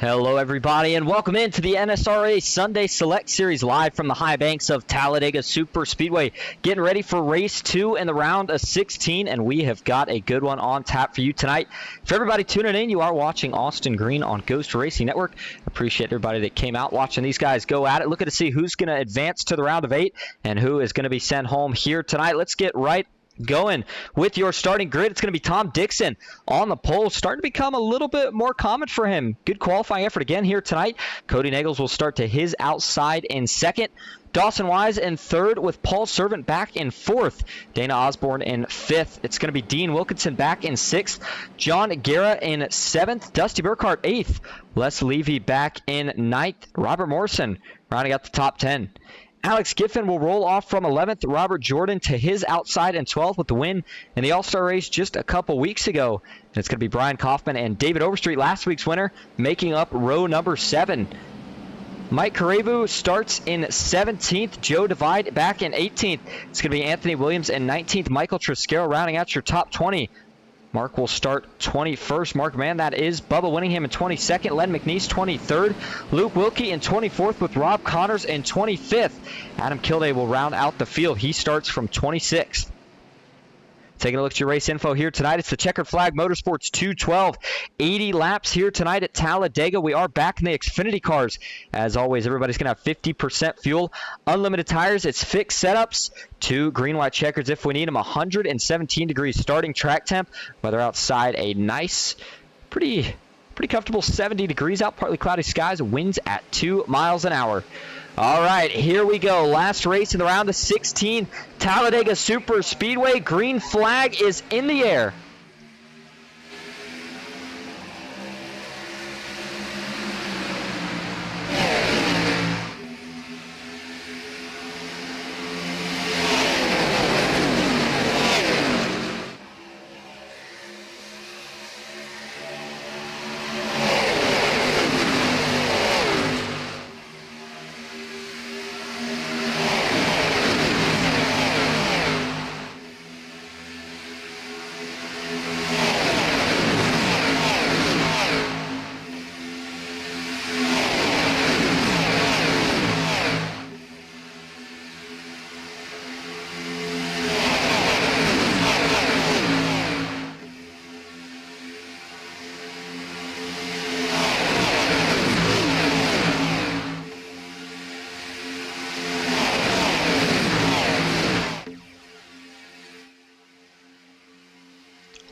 Hello everybody and welcome into the NSRA Sunday Select Series live from the high banks of Talladega Superspeedway. Getting ready for race 2 in the round of 16, and we have got a good one on tap for you tonight. For everybody tuning in, you are watching Austin Green on Ghost Racing Network. Appreciate everybody that came out watching these guys go at it. Looking to see who's going to advance to the round of 8 and who is going to be sent home here tonight. Let's get right going with your starting grid. It's going to be Tom Dixon on the pole, starting to become a little bit more common for him. Good qualifying effort again here tonight. Cody Nagels will start to his outside in second. Dawson Wise in third with Paul Servant back in fourth. Dana Osborne in fifth. It's going to be Dean Wilkinson back in sixth. John Guerra in seventh. Dusty Burkhart eighth. Les Levy back in ninth. Robert Morrison rounding out the top 10. Alex Giffen will roll off from 11th. Robert Jordan to his outside in 12th with the win in the All-Star race just a couple weeks ago. And it's going to be Brian Kaufman and David Overstreet, last week's winner, making up row number 7. Mike Karevu starts in 17th. Joe Divide back in 18th. It's going to be Anthony Williams in 19th. Michael Triscaro rounding out your top 20. Mark will start 21st. Mark Mann, that is. Bubba Winningham in 22nd. Len McNeese 23rd. Luke Wilkie in 24th with Rob Connors in 25th. Adam Kilday will round out the field. He starts from 26th. Taking a look at your race info here tonight. It's the Checkered Flag Motorsports 212. 80 laps here tonight at Talladega. We are back in the Xfinity cars. As always, everybody's going to have 50% fuel. Unlimited tires. It's fixed setups. 2 green-white checkers if we need them. 117 degrees starting track temp. Weather outside a nice, pretty comfortable 70 degrees out. Partly cloudy skies. Winds at 2 miles an hour. All right, here we go. Last race in the round of 16. Talladega Superspeedway. Green flag is in the air.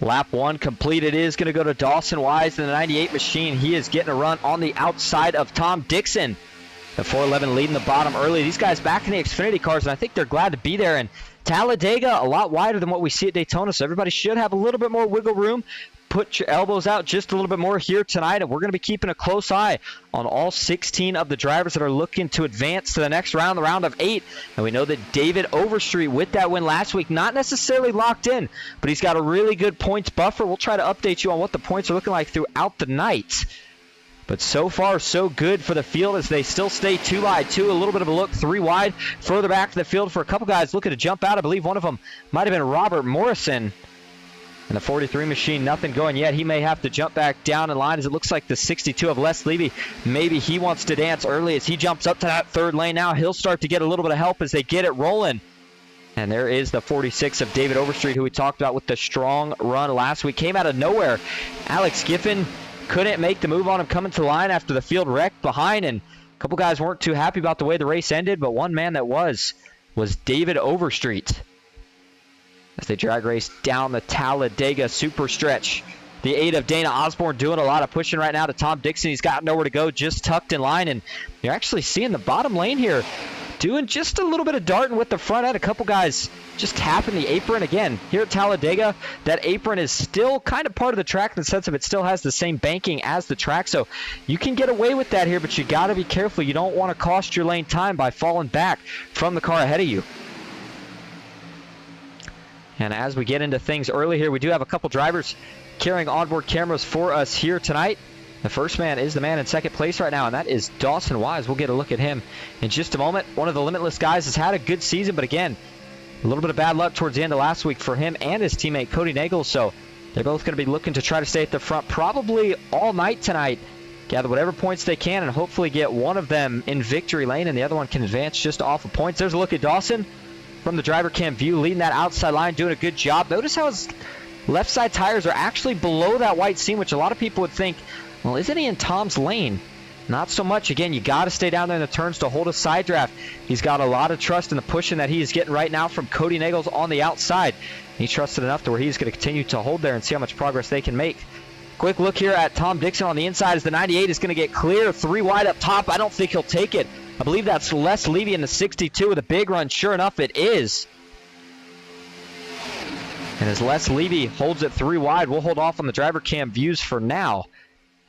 Lap 1 completed. Is going to go to Dawson Wise in the 98 machine. He is getting a run on the outside of Tom Dixon. The 411 leading the bottom early. These guys back in the Xfinity cars, and I think they're glad to be there. And Talladega, a lot wider than what we see at Daytona, so everybody should have a little bit more wiggle room. Put your elbows out just a little bit more here tonight, and we're going to be keeping a close eye on all 16 of the drivers that are looking to advance to the next round, the round of 8. And we know that David Overstreet, with that win last week, not necessarily locked in, but he's got a really good points buffer. We'll try to update you on what the points are looking like throughout the night. But so far, so good for the field as they still stay 2 wide. 2, a little bit of a look, 3 wide. Further back to the field for a couple guys looking to jump out. I believe one of them might have been Robert Morrison. And the 43 machine, nothing going yet. He may have to jump back down in line as it looks like the 62 of Les Levy. Maybe he wants to dance early as he jumps up to that third lane now. He'll start to get a little bit of help as they get it rolling. And there is the 46 of David Overstreet, who we talked about with the strong run last week. Came out of nowhere. Alex Giffen couldn't make the move on him coming to the line after the field wrecked behind. And a couple guys weren't too happy about the way the race ended, but one man that was David Overstreet. As they drag race down the Talladega super stretch. The 8 of Dana Osborne doing a lot of pushing right now to Tom Dixon. He's got nowhere to go, just tucked in line. And you're actually seeing the bottom lane here doing just a little bit of darting with the front end. A couple guys just tapping the apron. Again, here at Talladega, that apron is still kind of part of the track in the sense of it still has the same banking as the track. So you can get away with that here, but you got to be careful. You don't want to cost your lane time by falling back from the car ahead of you. And as we get into things early here, we do have a couple drivers carrying onboard cameras for us here tonight. The first man is the man in second place right now, and that is Dawson Wise. We'll get a look at him in just a moment. One of the Limitless guys has had a good season, but again, a little bit of bad luck towards the end of last week for him and his teammate Cody Nagels. So they're both going to be looking to try to stay at the front probably all night tonight. gather whatever points they can and hopefully get one of them in victory lane and the other one can advance just off of points. There's a look at Dawson from the driver cam view, leading that outside line, doing a good job. Notice how his left side tires are actually below that white seam, which a lot of people would think, well, isn't he in Tom's lane? Not so much. Again, you got to stay down there in the turns to hold a side draft. He's got a lot of trust in the pushing that he is getting right now from Cody Nagels on the outside. He's trusted enough to where he's going to continue to hold there and see how much progress they can make. Quick look here at Tom Dixon on the inside as the 98 is going to get clear. 3 wide up top. I don't think he'll take it. I believe that's Les Levy in the 62 with a big run. Sure enough, it is. And as Les Levy holds it 3 wide, we'll hold off on the driver cam views for now.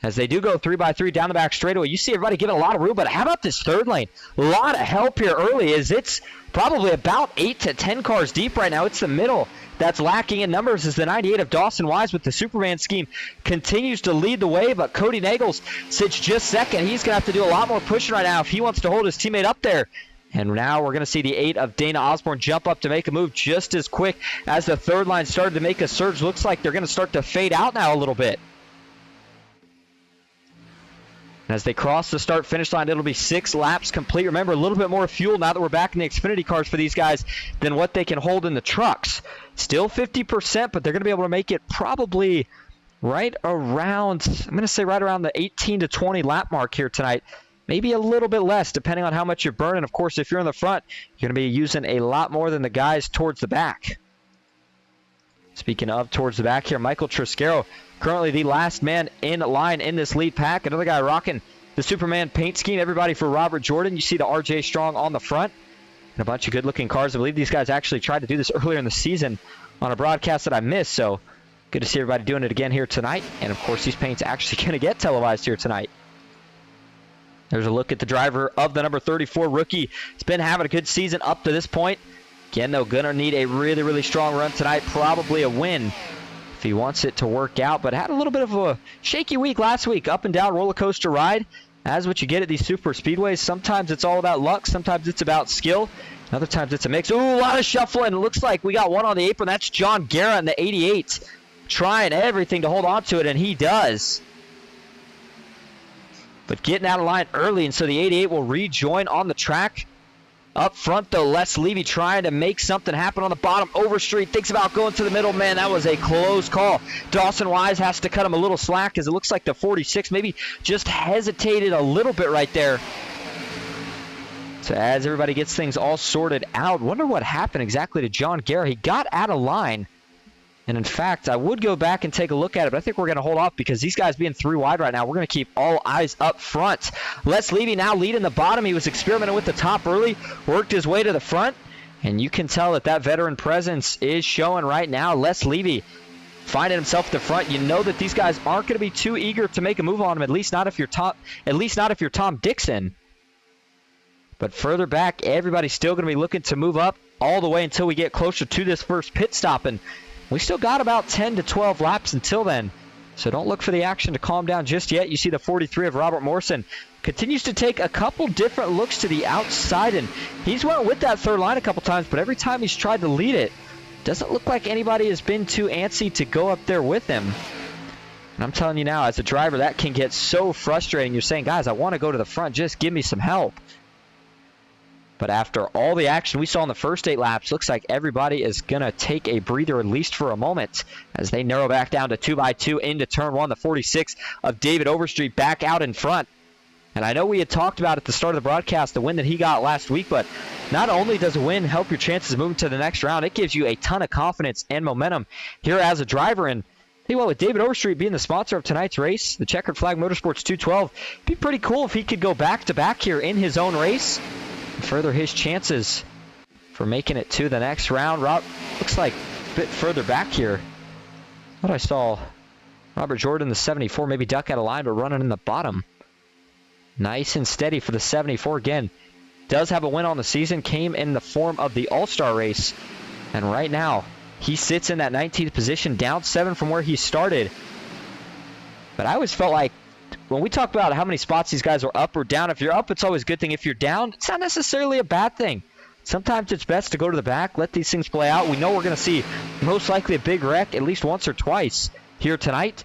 As they do go 3x3 down the back straightaway, you see everybody giving a lot of room, but how about this third lane? A lot of help here early as it's probably about 8 to 10 cars deep right now. It's the middle that's lacking in numbers as the 98 of Dawson Wise with the Superman scheme continues to lead the way, but Cody Nagels sits just second. He's going to have to do a lot more pushing right now if he wants to hold his teammate up there. And now we're going to see the 8 of Dana Osborne jump up to make a move just as quick as the third line started to make a surge. Looks like they're going to start to fade out now a little bit. As they cross the start-finish line, it'll be 6 laps complete. Remember, a little bit more fuel now that we're back in the Xfinity cars for these guys than what they can hold in the trucks. Still 50%, but they're going to be able to make it probably right around, I'm going to say right around the 18 to 20 lap mark here tonight. Maybe a little bit less, depending on how much you're burning. Of course, if you're in the front, you're going to be using a lot more than the guys towards the back. Speaking of towards the back here, Michael Triscaro, currently the last man in line in this lead pack. Another guy rocking the Superman paint scheme. Everybody for Robert Jordan. You see the RJ Strong on the front. And a bunch of good-looking cars. I believe these guys actually tried to do this earlier in the season on a broadcast that I missed. So good to see everybody doing it again here tonight. And, of course, these paints actually going to get televised here tonight. There's a look at the driver of the number 34 rookie. He's been having a good season up to this point. Again, though, going to need a really, really strong run tonight. Probably a win if he wants it to work out. But had a little bit of a shaky week last week. Up and down roller coaster ride. That's what you get at these super speedways. Sometimes it's all about luck. Sometimes it's about skill. Other times it's a mix. Ooh, a lot of shuffling. It looks like we got one on the apron. That's John Guerra in the 88. Trying everything to hold on to it, and he does. But getting out of line early, and so the 88 will rejoin on the track. Up front, though, Les Levy trying to make something happen on the bottom. Overstreet thinks about going to the middle. Man, that was a close call. Dawson Wise has to cut him a little slack as it looks like the 46 maybe just hesitated a little bit right there. So as everybody gets things all sorted out, wonder what happened exactly to John Guerra. He got out of line. And in fact, I would go back and take a look at it, but I think we're going to hold off because these guys being 3 wide right now, we're going to keep all eyes up front. Les Levy now leading the bottom. He was experimenting with the top early, worked his way to the front, and you can tell that that veteran presence is showing right now. Les Levy finding himself at the front. You know that these guys aren't going to be too eager to make a move on him, at least not if you're Tom Dixon. But further back, everybody's still going to be looking to move up all the way until we get closer to this first pit stop. And we still got about 10 to 12 laps until then. So don't look for the action to calm down just yet. You see the 43 of Robert Morrison continues to take a couple different looks to the outside. And he's went with that third line a couple times, but every time he's tried to lead it, doesn't look like anybody has been too antsy to go up there with him. And I'm telling you now, as a driver, that can get so frustrating. You're saying, guys, I want to go to the front. Just give me some help. But after all the action we saw in the first 8 laps, looks like everybody is going to take a breather, at least for a moment, as they narrow back down to 2x2 into turn 1. The 46 of David Overstreet back out in front. And I know we had talked about at the start of the broadcast the win that he got last week, but not only does a win help your chances of moving to the next round, it gives you a ton of confidence and momentum here as a driver. And tell you what, with David Overstreet being the sponsor of tonight's race, the Checkered Flag Motorsports 212, it'd be pretty cool if he could go back-to-back here in his own race. Further his chances for making it to the next round. Looks like a bit further back here. I thought I saw Robert Jordan, the 74, maybe duck out of line, but running in the bottom. Nice and steady for the 74 again. Does have a win on the season, came in the form of the All-Star race. And right now, he sits in that 19th position, down 7 from where he started. But I always felt like when we talk about how many spots these guys are up or down, if you're up, it's always a good thing. If you're down, it's not necessarily a bad thing. Sometimes it's best to go to the back, let these things play out. We know we're going to see most likely a big wreck at least once or twice here tonight.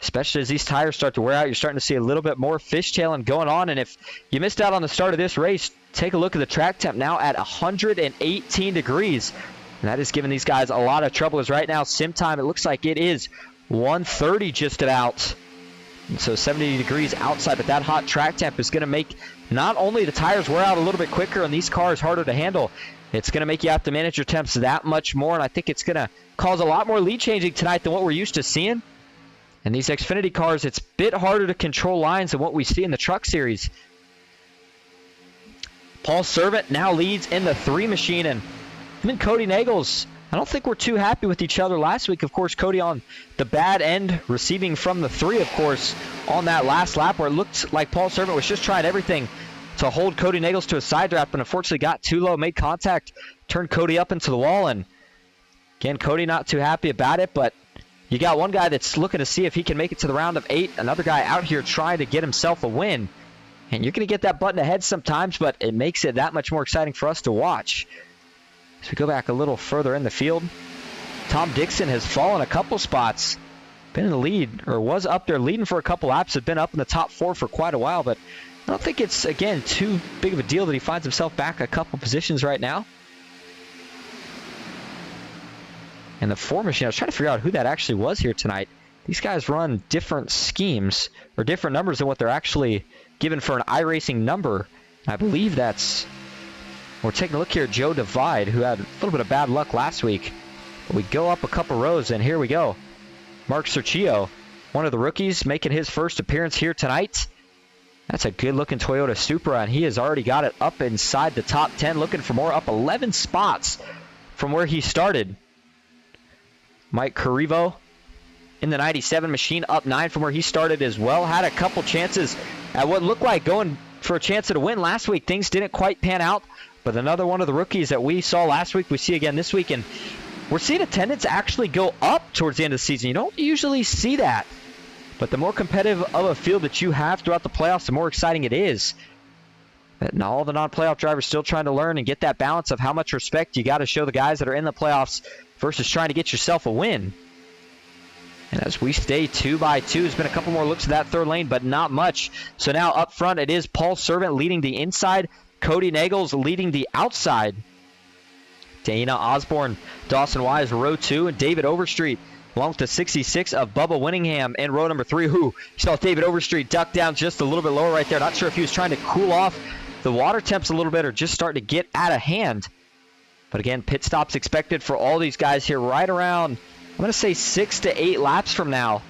especially as these tires start to wear out. You're starting to see a little bit more fishtailing going on. And if you missed out on the start of this race, take a look at the track temp now at 118 degrees. And that is giving these guys a lot of trouble, as right now sim time, it looks like it is 1:30 just about. And so 70 degrees outside, but that hot track temp is going to make not only the tires wear out a little bit quicker and these cars harder to handle, it's going to make you have to manage your temps that much more. And I think it's going to cause a lot more lead changing tonight than what we're used to seeing. And these Xfinity cars, it's a bit harder to control lines than what we see in the Truck Series. Paul Servant now leads in the 3 machine, and him and Cody Nagels, I don't think we're too happy with each other last week. Of course, Cody on the bad end, receiving from the 3, of course, on that last lap where it looked like Paul Servant was just trying everything to hold Cody Nagels to a side draft, but unfortunately got too low, made contact, turned Cody up into the wall. And again, Cody not too happy about it, but you got one guy that's looking to see if he can make it to the round of 8, another guy out here trying to get himself a win. And you're going to get that button ahead sometimes, but it makes it that much more exciting for us to watch. As we go back a little further in the field, Tom Dixon has fallen a couple spots. Been in the lead, or was up there leading for a couple laps, has been up in the top 4 for quite a while, but I don't think it's, again, too big of a deal that he finds himself back a couple positions right now. And the 4 machine, I was trying to figure out who that actually was here tonight. These guys run different schemes, or different numbers than what they're actually given for an iRacing number. I believe that's... We're taking a look here at Joe Divide, who had a little bit of bad luck last week. But we go up a couple rows, and here we go. Mark Sergio, one of the rookies, making his first appearance here tonight. That's a good-looking Toyota Supra, and he has already got it up inside the top 10, looking for more, up 11 spots from where he started. Mike Carrivo in the 97 machine, up 9 from where he started as well. Had a couple chances at what looked like going for a chance at a win last week. Things didn't quite pan out, but another one of the rookies that we saw last week, we see again this week, and we're seeing attendance actually go up towards the end of the season. You don't usually see that, but the more competitive of a field that you have throughout the playoffs, the more exciting it is. And all the non-playoff drivers still trying to learn and get that balance of how much respect you got to show the guys that are in the playoffs versus trying to get yourself a win. And as we stay 2 by 2, there's been a couple more looks at that third lane, but not much. So now up front, it is Paul Servant leading the inside, Cody Nagels leading the outside. Dana Osborne, Dawson Wise, row 2, and David Overstreet along with the 66 of Bubba Winningham in row number 3. You saw David Overstreet duck down just a little bit lower right there. Not sure if he was trying to cool off the water temps a little bit or just starting to get out of hand. But again, pit stops expected for all these guys here right around, I'm going to say 6 to 8 laps from now.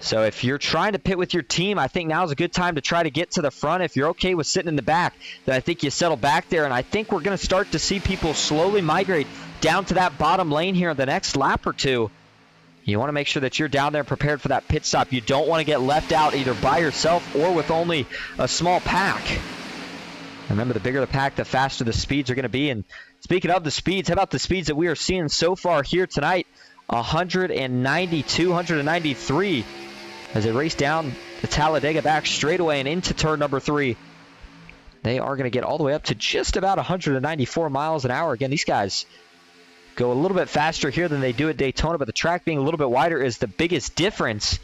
So if you're trying to pit with your team, I think now's a good time to try to get to the front. If you're okay with sitting in the back, then I think you settle back there. And I think we're going to start to see people slowly migrate down to that bottom lane here in the next lap or two. You want to make sure that you're down there prepared for that pit stop. You don't want to get left out either by yourself or with only a small pack. Remember, the bigger the pack, the faster the speeds are going to be. And speaking of the speeds, how about the speeds that we are seeing so far here tonight? 192, 193 as they race down the Talladega back straightaway and into turn number 3. They are going to get all the way up to just about 194 miles an hour. Again, these guys go a little bit faster here than they do at Daytona, but the track being a little bit wider is the biggest difference.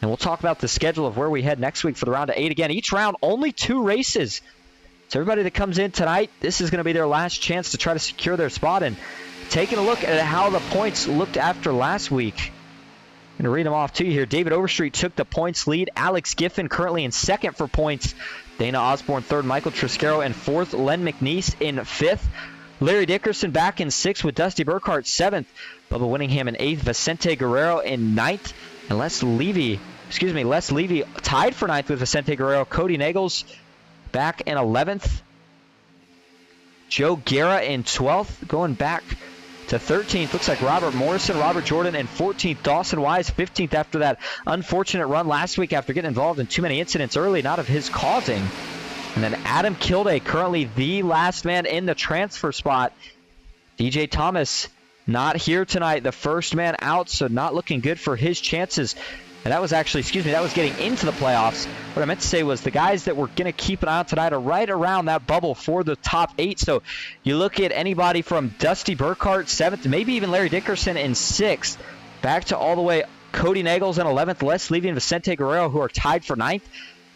And we'll talk about the schedule of where we head next week for the round of 8. Again, each round, only 2 races. So everybody that comes in tonight, this is going to be their last chance to try to secure their spot. And taking a look at how the points looked after last week, I'm going to read them off to you here. David Overstreet took the points lead. Alex Giffen currently in 2nd for points. Dana Osborne 3rd. Michael Triscaro in 4th. Len McNeese in 5th. Larry Dickerson back in 6th with Dusty Burkhart 7th. Bubba Winningham in 8th. Vicente Guerrero in 9th. And Les Levy tied for 9th with Vicente Guerrero. Cody Nagels back in 11th. Joe Guerra in 12th. Going back to 13th, looks like Robert Morrison, Robert Jordan in 14th, Dawson Wise 15th after that unfortunate run last week after getting involved in too many incidents early, not of his causing. And then Adam Kilday, currently the last man in the transfer spot. DJ Thomas not here tonight, the first man out, so not looking good for his chances. And that was actually, that was getting into the playoffs. What I meant to say was the guys that we're going to keep an eye on tonight are right around that bubble for the top 8. So you look at anybody from Dusty Burkhart, 7th, maybe even Larry Dickerson in 6th, back to all the way Cody Nagels in 11th. Les Levy and Vicente Guerrero, who are tied for 9th.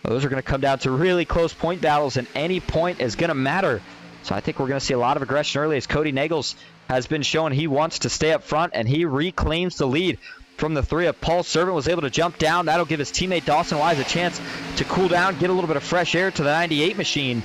Those are going to come down to really close point battles, and any point is going to matter. So I think we're going to see a lot of aggression early, as Cody Nagels has been showing he wants to stay up front, and he reclaims the lead from the 3 of Paul Servant. Was able to jump down. That'll give his teammate Dawson Wise a chance to cool down, get a little bit of fresh air to the 98 machine.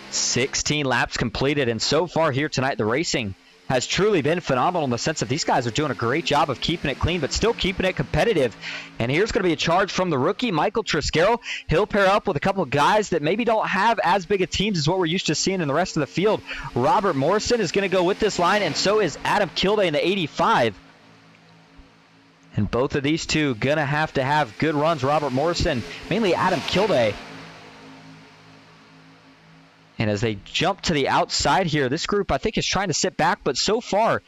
16 laps completed, and so far here tonight, the racing has truly been phenomenal in the sense that these guys are doing a great job of keeping it clean, but still keeping it competitive. And here's going to be a charge from the rookie, Michael Triscaro. He'll pair up with a couple of guys that maybe don't have as big a teams as what we're used to seeing in the rest of the field. Robert Morrison is going to go with this line, and so is Adam Kilday in the 85. And both of these two going to have good runs. Robert Morrison, mainly Adam Kilday. And as they jump to the outside here, this group I think is trying to sit back, but so far,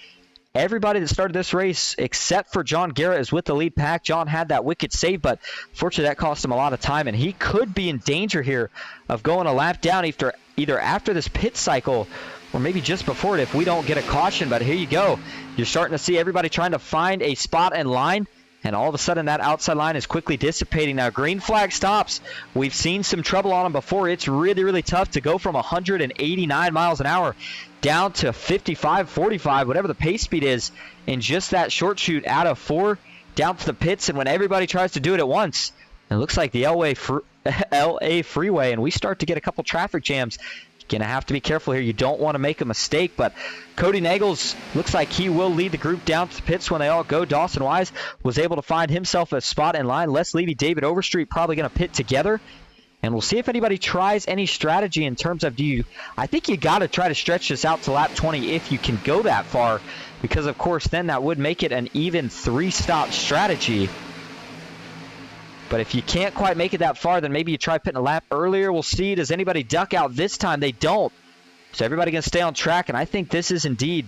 everybody that started this race except for John Garrett is with the lead pack. John had that wicked save, but fortunately that cost him a lot of time, and he could be in danger here of going a lap down either after this pit cycle or maybe just before it if we don't get a caution. But here you go. You're starting to see everybody trying to find a spot in line. And all of a sudden, that outside line is quickly dissipating. Now, green flag stops. We've seen some trouble on them before. It's really, really tough to go from 189 miles an hour down to 55, 45, whatever the pace speed is, in just that short shoot out of 4 down to the pits. And when everybody tries to do it at once, it looks like the LA freeway, and we start to get a couple traffic jams. Going to have to be careful here. You don't want to make a mistake, but Cody Nagels looks like he will lead the group down to the pits when they all go. Dawson Wise was able to find himself a spot in line. Les Levy, David Overstreet probably going to pit together, and we'll see if anybody tries any strategy in terms of I think you got to try to stretch this out to lap 20 if you can go that far, because of course then that would make it an even 3-stop strategy. But if you can't quite make it that far, then maybe you try pitting a lap earlier. We'll see. Does anybody duck out this time? They don't. So everybody going to stay on track, and I think this is indeed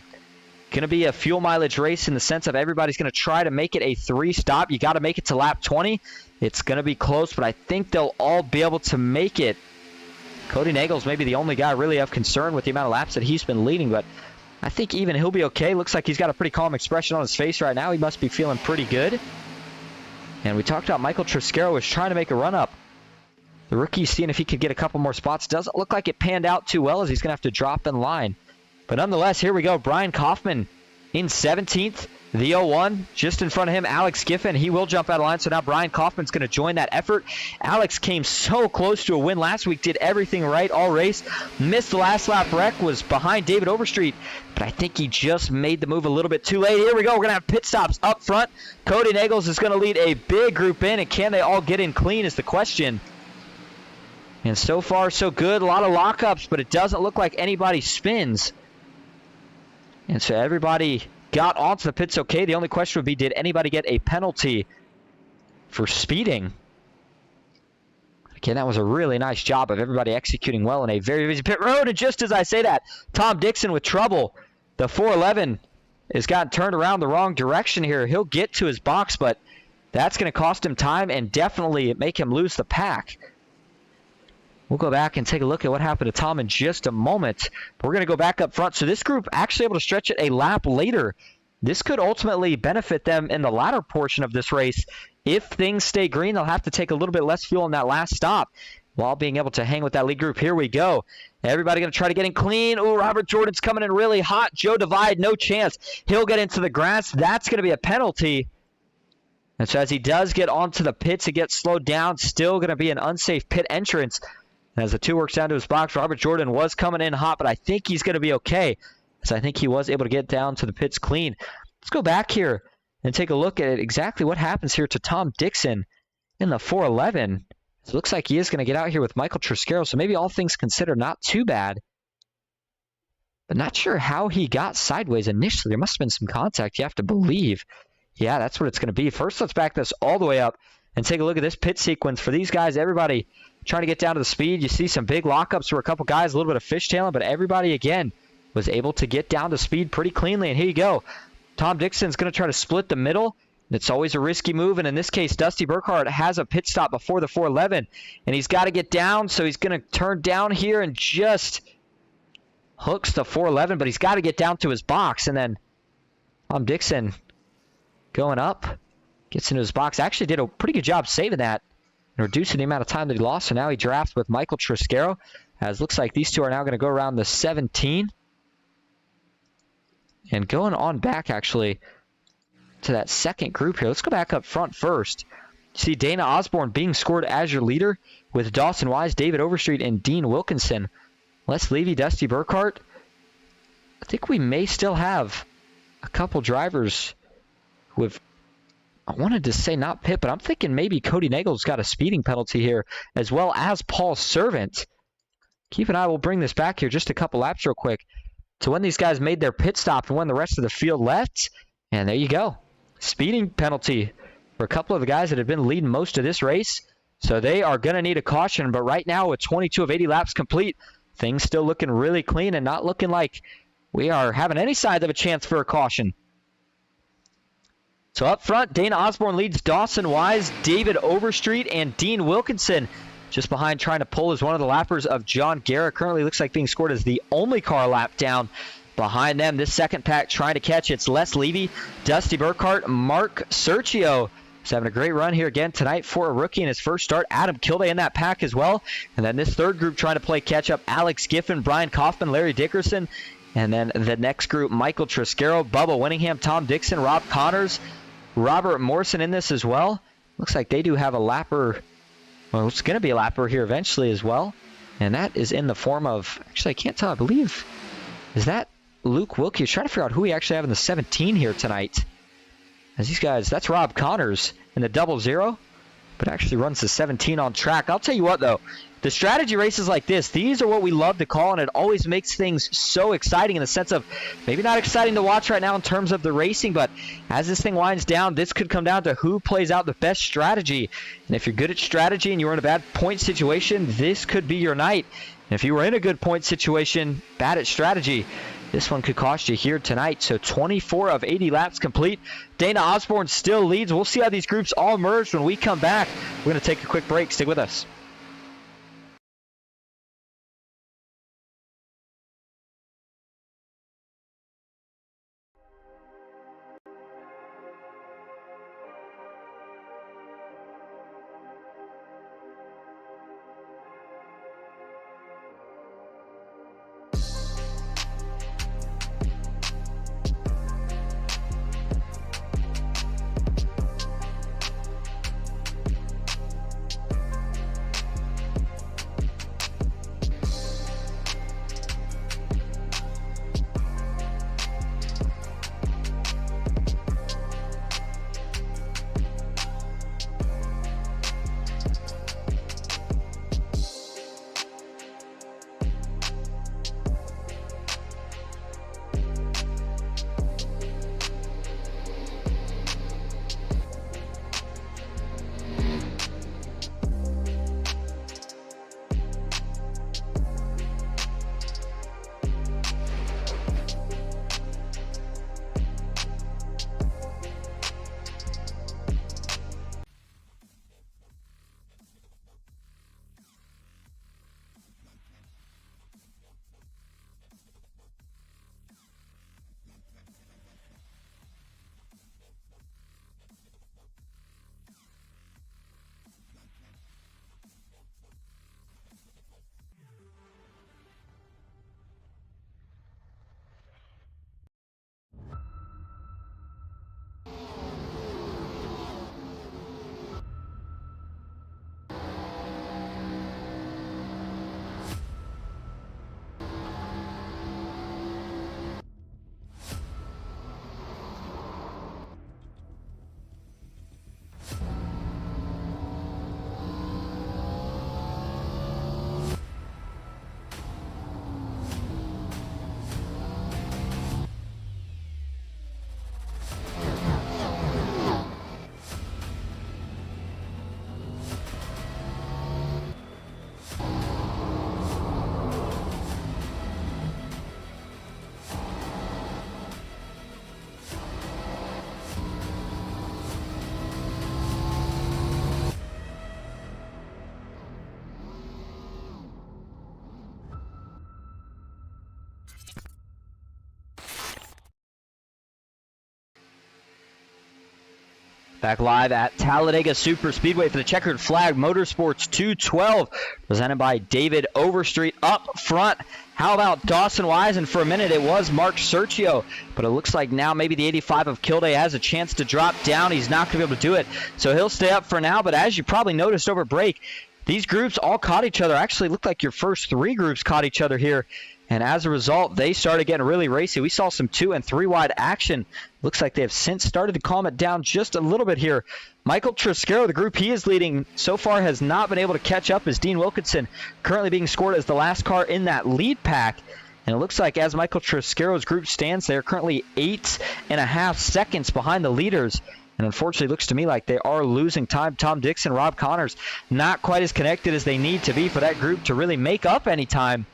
going to be a fuel mileage race in the sense of everybody's going to try to make it a 3-stop. You got to make it to lap 20. It's going to be close, but I think they'll all be able to make it. Cody Nagels may be the only guy really of concern with the amount of laps that he's been leading, but I think even he'll be okay. Looks like he's got a pretty calm expression on his face right now. He must be feeling pretty good. And we talked about Michael Triscaro was trying to make a run-up. The rookie's seeing if he could get a couple more spots. Doesn't look like it panned out too well, as he's going to have to drop in line. But nonetheless, here we go. Brian Kaufman in 17th. The 01 just in front of him, Alex Giffen. He will jump out of line, so now Brian Kaufman's going to join that effort. Alex came so close to a win last week, did everything right all race. Missed the last lap wreck, was behind David Overstreet, but I think he just made the move a little bit too late. Here we go. We're going to have pit stops up front. Cody Nagels is going to lead a big group in, and can they all get in clean is the question. And so far, so good. A lot of lockups, but it doesn't look like anybody spins. And so everybody got onto the pits okay. The only question would be, did anybody get a penalty for speeding? Again, that was a really nice job of everybody executing well in a very busy pit road. And just as I say that, Tom Dixon with trouble. The 411 has gotten turned around the wrong direction here. He'll get to his box, but that's going to cost him time and definitely make him lose the pack. We'll go back and take a look at what happened to Tom in just a moment. We're going to go back up front. So this group actually able to stretch it a lap later. This could ultimately benefit them in the latter portion of this race. If things stay green, they'll have to take a little bit less fuel in that last stop while being able to hang with that lead group. Here we go. Everybody going to try to get in clean. Ooh, Robert Jordan's coming in really hot. Joe Divide, no chance. He'll get into the grass. That's going to be a penalty. And so as he does get onto the pits, he gets slowed down. Still going to be an unsafe pit entrance. As the 2 works down to his box, Robert Jordan was coming in hot, but I think he's going to be okay, as I think he was able to get down to the pits clean. Let's go back here and take a look at exactly what happens here to Tom Dixon in the 411. It looks like he is going to get out here with Michael Triscaro, so maybe all things considered, not too bad. But not sure how he got sideways initially. There must have been some contact, you have to believe. Yeah, that's what it's going to be. First, let's back this all the way up and take a look at this pit sequence. For these guys, everybody trying to get down to the speed. You see some big lockups for a couple guys, a little bit of fishtailing, but everybody, again, was able to get down to speed pretty cleanly. And here you go. Tom Dixon's going to try to split the middle. It's always a risky move, and in this case, Dusty Burkhardt has a pit stop before the 411, and he's got to get down, so he's going to turn down here and just hooks the 411, but he's got to get down to his box, and then Tom Dixon going up. Gets into his box. Actually did a pretty good job saving that and reducing the amount of time that he lost. So now he drafts with Michael Triscaro. As looks like these two are now going to go around the 17. And going on back, actually, to that second group here. Let's go back up front first. You see Dana Osborne being scored as your leader with Dawson Wise, David Overstreet, and Dean Wilkinson. Les Levy, Dusty Burkhart. I think we may still have a couple drivers who have, I wanted to say not pit, but I'm thinking maybe Cody Nagel's got a speeding penalty here, as well as Paul Servant. Keep an eye. We'll bring this back here just a couple laps real quick to when these guys made their pit stop and when the rest of the field left. And there you go. Speeding penalty for a couple of the guys that have been leading most of this race. So they are going to need a caution. But right now with 22 of 80 laps complete, things still looking really clean and not looking like we are having any signs of a chance for a caution. So up front, Dana Osborne leads Dawson Wise, David Overstreet, and Dean Wilkinson. Just behind, trying to pull, is one of the lappers of John Guerra. Currently looks like being scored as the only car lap down. Behind them, this second pack trying to catch. It's Les Levy, Dusty Burkhart, Mark Sergio. He's having a great run here again tonight for a rookie in his first start. Adam Kilday in that pack as well. And then this third group trying to play catch-up. Alex Giffen, Brian Kaufman, Larry Dickerson. And then the next group, Michael Triscaro, Bubba Winningham, Tom Dixon, Rob Connors, Robert Morrison in this as well. Looks like they do have a lapper. Well, it's going to be a lapper here eventually as well. And that is in the form of, actually I can't tell, I believe, is that Luke Wilkie? He's trying to figure out who we actually have in the 17 here tonight. As these guys, that's Rob Connors in the 00, but actually runs the 17 on track. I'll tell you what though, the strategy races like this, these are what we love to call, and it always makes things so exciting in the sense of maybe not exciting to watch right now in terms of the racing, but as this thing winds down, this could come down to who plays out the best strategy. And if you're good at strategy and you're in a bad point situation, this could be your night. And if you were in a good point situation, bad at strategy, this one could cost you here tonight. So 24 of 80 laps complete. Dana Osborne still leads. We'll see how these groups all merge when we come back. We're going to take a quick break. Stick with us. Back live at Talladega Superspeedway for the Checkered Flag Motorsports 212, presented by David Overstreet up front. How about Dawson Wise? And for a minute it was Mark Sergio, but it looks like now maybe the 85 of Kilday has a chance to drop down. He's not going to be able to do it, so he'll stay up for now. But as you probably noticed over break, these groups all caught each other. Actually looked like your first three groups caught each other here. And as a result, they started getting really racy. We saw some 2 and 3 wide action. Looks like they have since started to calm it down just a little bit here. Michael Triscaro, the group he is leading so far, has not been able to catch up as Dean Wilkinson currently being scored as the last car in that lead pack. And it looks like as Michael Triscaro's group stands, they are currently 8.5 seconds behind the leaders. And unfortunately, it looks to me like they are losing time. Tom Dixon, Rob Connors, not quite as connected as they need to be for that group to really make up any time.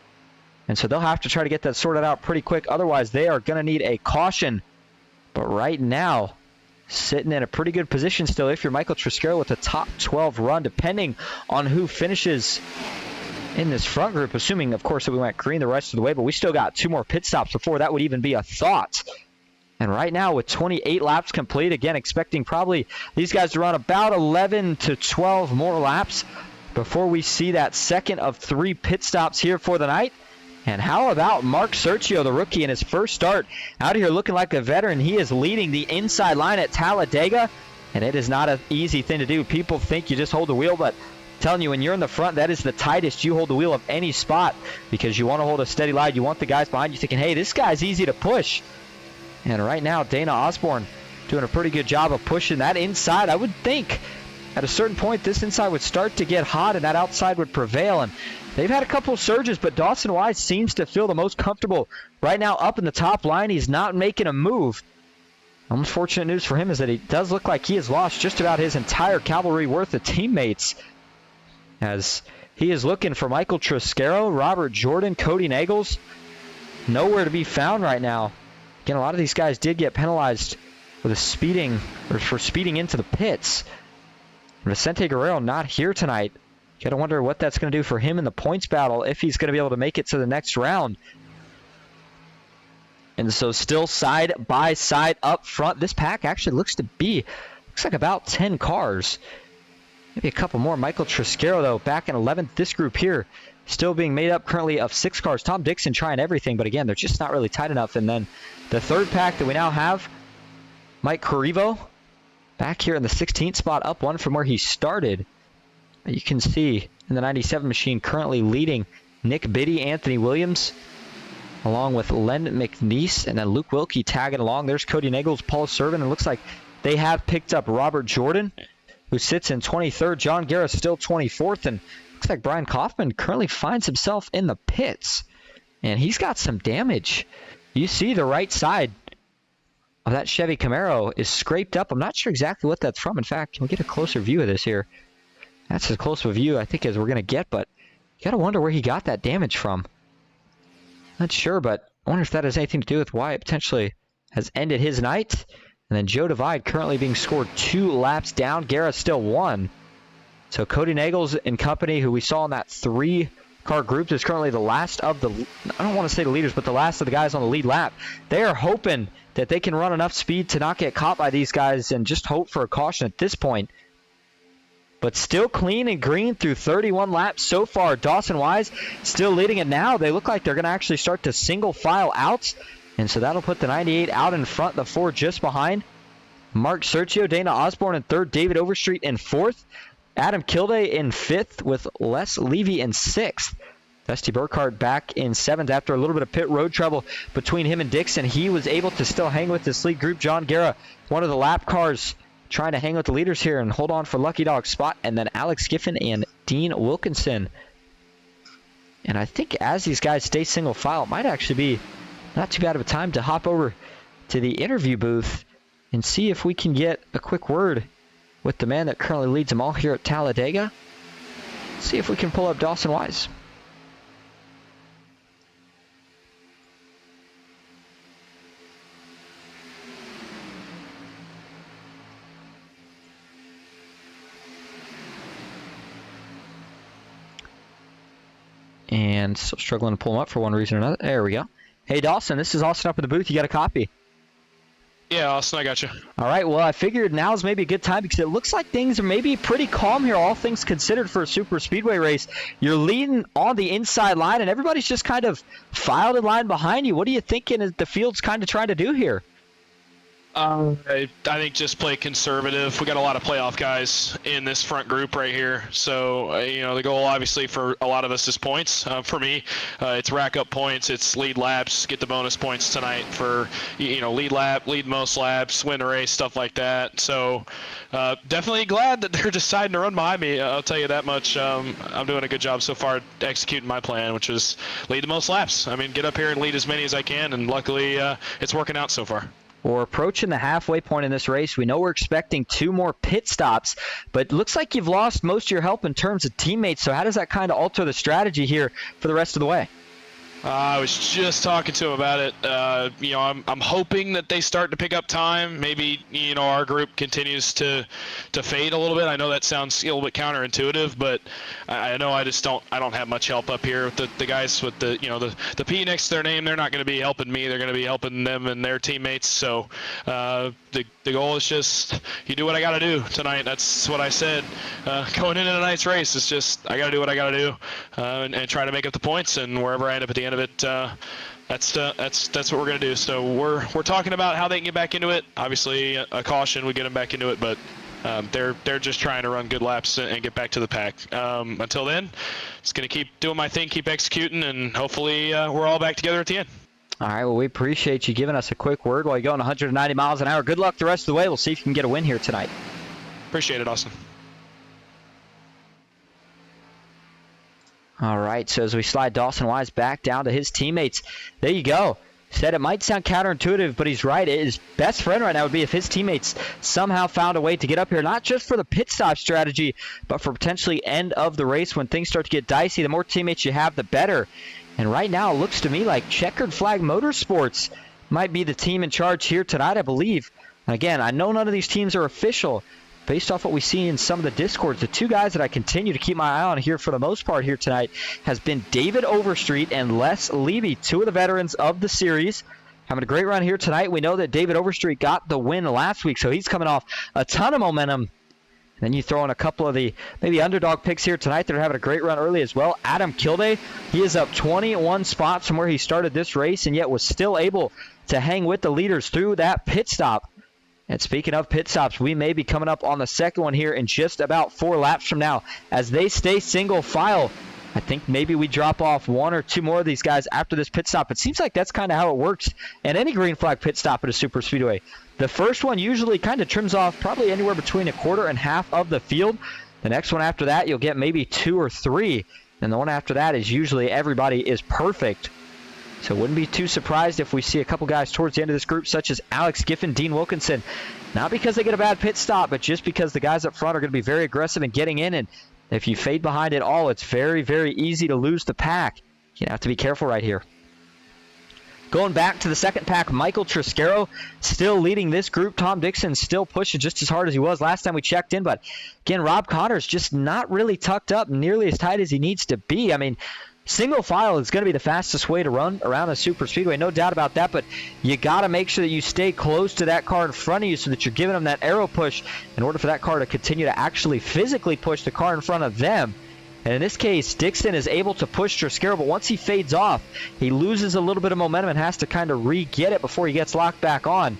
And so they'll have to try to get that sorted out pretty quick. Otherwise, they are going to need a caution. But right now, sitting in a pretty good position still if you're Michael Triscaro with a top 12 run, depending on who finishes in this front group, assuming, of course, that we went green the rest of the way. But we still got 2 more pit stops before that would even be a thought. And right now, with 28 laps complete, again, expecting probably these guys to run about 11 to 12 more laps before we see that second of 3 pit stops here for the night. And how about Mark Sergio, the rookie, in his first start out here looking like a veteran? He is leading the inside line at Talladega, and it is not an easy thing to do. People think you just hold the wheel, but I'm telling you, when you're in the front, that is the tightest you hold the wheel of any spot because you want to hold a steady line. You want the guys behind you thinking, hey, this guy's easy to push. And right now, Dana Osborne doing a pretty good job of pushing that inside. I would think at a certain point this inside would start to get hot and that outside would prevail. And they've had a couple of surges, but Dawson Wise seems to feel the most comfortable right now up in the top line. He's not making a move. Unfortunate news for him is that he does look like he has lost just about his entire cavalry worth of teammates, as he is looking for Michael Triscaro, Robert Jordan, Cody Nagels. Nowhere to be found right now. Again, a lot of these guys did get penalized with for speeding into the pits. Vicente Guerrero not here tonight. You gotta wonder what that's going to do for him in the points battle, if he's going to be able to make it to the next round. And so still side by side up front. This pack actually looks like about 10 cars. Maybe a couple more. Michael Triscaro, though, back in 11th. This group here still being made up currently of 6 cars. Tom Dixon trying everything, but again, they're just not really tight enough. And then the third pack that we now have, Mike Carrivo, back here in the 16th spot, up 1 from where he started. You can see in the 97 machine currently leading Nick Biddy, Anthony Williams, along with Len McNeese, and then Luke Wilkie tagging along. There's Cody Nagels, Paul Servin, and it looks like they have picked up Robert Jordan, who sits in 23rd. John Guerra still 24th, and looks like Brian Kaufman currently finds himself in the pits, and he's got some damage. You see the right side of that Chevy Camaro is scraped up. I'm not sure exactly what that's from. In fact, can we get a closer view of this here? That's as close of a view, I think, as we're going to get, but you got to wonder where he got that damage from. Not sure, but I wonder if that has anything to do with why it potentially has ended his night. And then Joe Divide currently being scored 2 laps down. Guerra still 1. So Cody Nagels and company, who we saw in that 3-car group, is currently the last of the, I don't want to say the leaders, but the last of the guys on the lead lap. They are hoping that they can run enough speed to not get caught by these guys and just hope for a caution at this point. But still clean and green through 31 laps so far. Dawson Wise still leading it now. They look like they're going to actually start to single file out. And so that'll put the 98 out in front, the 4 just behind. Mark Sergio, Dana Osborne in 3rd, David Overstreet in 4th. Adam Kilday in 5th with Les Levy in 6th. Dusty Burkhardt back in 7th after a little bit of pit road trouble between him and Dixon. He was able to still hang with this lead group. John Guerra, one of the lap cars, trying to hang with the leaders here and hold on for Lucky Dog's spot. And then Alex Giffen and Dean Wilkinson. And I think as these guys stay single file, it might actually be not too bad of a time to hop over to the interview booth and see if we can get a quick word with the man that currently leads them all here at Talladega. See if we can pull up Dawson Wise. And still struggling to pull him up for one reason or another. There we go. Hey, Dawson, this is Austin up in the booth. You got a copy? Yeah, Austin, I got you. All right, well, I figured now's maybe a good time because it looks like things are maybe pretty calm here, all things considered, for a super speedway race. You're leading on the inside line, and everybody's just kind of filed in line behind you. What are you thinking the field's kind of trying to do here? I think just play conservative. We got a lot of playoff guys in this front group right here. So, the goal obviously for a lot of us is points. For me, it's rack up points. It's lead laps, get the bonus points tonight for, lead lap, lead most laps, win a race, stuff like that. So, definitely glad that they're deciding to run behind me. I'll tell you that much. I'm doing a good job so far executing my plan, which is lead the most laps. I mean, get up here and lead as many as I can, and luckily it's working out so far. We're approaching the halfway point in this race. We know we're expecting 2 more pit stops, but it looks like you've lost most of your help in terms of teammates. So how does that kind of alter the strategy here for the rest of the way? I was just talking to him about it. I'm hoping that they start to pick up time. Maybe, our group continues to fade a little bit. I know that sounds a little bit counterintuitive, but I know I don't have much help up here. The guys with the P next to their name, they're not going to be helping me. They're going to be helping them and their teammates. So the goal is just, you do what I got to do tonight. That's what I said going into tonight's race. It's just, I got to do what I got to do and try to make up the points, and wherever I end up at the end of it, that's what we're gonna do. So we're talking about how they can get back into it. Obviously, a caution would get them back into it, but they're just trying to run good laps and get back to the pack. Until then, just gonna keep doing my thing, keep executing, and hopefully we're all back together at the end. All right, well, we appreciate you giving us a quick word while you're going 190 miles an hour. Good luck the rest of the way. We'll see if you can get a win here tonight. Appreciate it, Austin. All right, so as we slide Dawson Wise back down to his teammates, there you go. Said it might sound counterintuitive, but he's right. His best friend right now would be if his teammates somehow found a way to get up here, not just for the pit stop strategy, but for potentially end of the race when things start to get dicey. The more teammates you have, the better. And right now, it looks to me like Checkered Flag Motorsports might be the team in charge here tonight, I believe. And again, I know none of these teams are official. Based off what we see in some of the discords, the 2 guys that I continue to keep my eye on here for the most part here tonight has been David Overstreet and Les Levy, 2 of the veterans of the series. Having a great run here tonight. We know that David Overstreet got the win last week, so he's coming off a ton of momentum. And then you throw in a couple of the maybe underdog picks here tonight that are having a great run early as well. Adam Kilday, he is up 21 spots from where he started this race and yet was still able to hang with the leaders through that pit stop. And speaking of pit stops, we may be coming up on the second one here in just about 4 laps from now. As they stay single file, I think maybe we drop off 1 or 2 more of these guys after this pit stop. It seems like that's kind of how it works in any green flag pit stop at a super speedway. The first one usually kind of trims off probably anywhere between a quarter and half of the field. The next one after that, you'll get maybe 2 or 3. And the one after that is usually everybody is perfect. So wouldn't be too surprised if we see a couple guys towards the end of this group, such as Alex Giffen, Dean Wilkinson. Not because they get a bad pit stop, but just because the guys up front are going to be very aggressive in getting in. And if you fade behind at all, it's very, very easy to lose the pack. You have to be careful right here. Going back to the second pack, Michael Triscaro still leading this group. Tom Dixon still pushing just as hard as he was last time we checked in. But again, Rob Connors just not really tucked up nearly as tight as he needs to be. I mean, single file is going to be the fastest way to run around a super speedway, no doubt about that, but you got to make sure that you stay close to that car in front of you so that you're giving them that arrow push in order for that car to continue to actually physically push the car in front of them. And in this case, Dixon is able to push Triscaro, but once he fades off, he loses a little bit of momentum and has to kind of re-get it before he gets locked back on.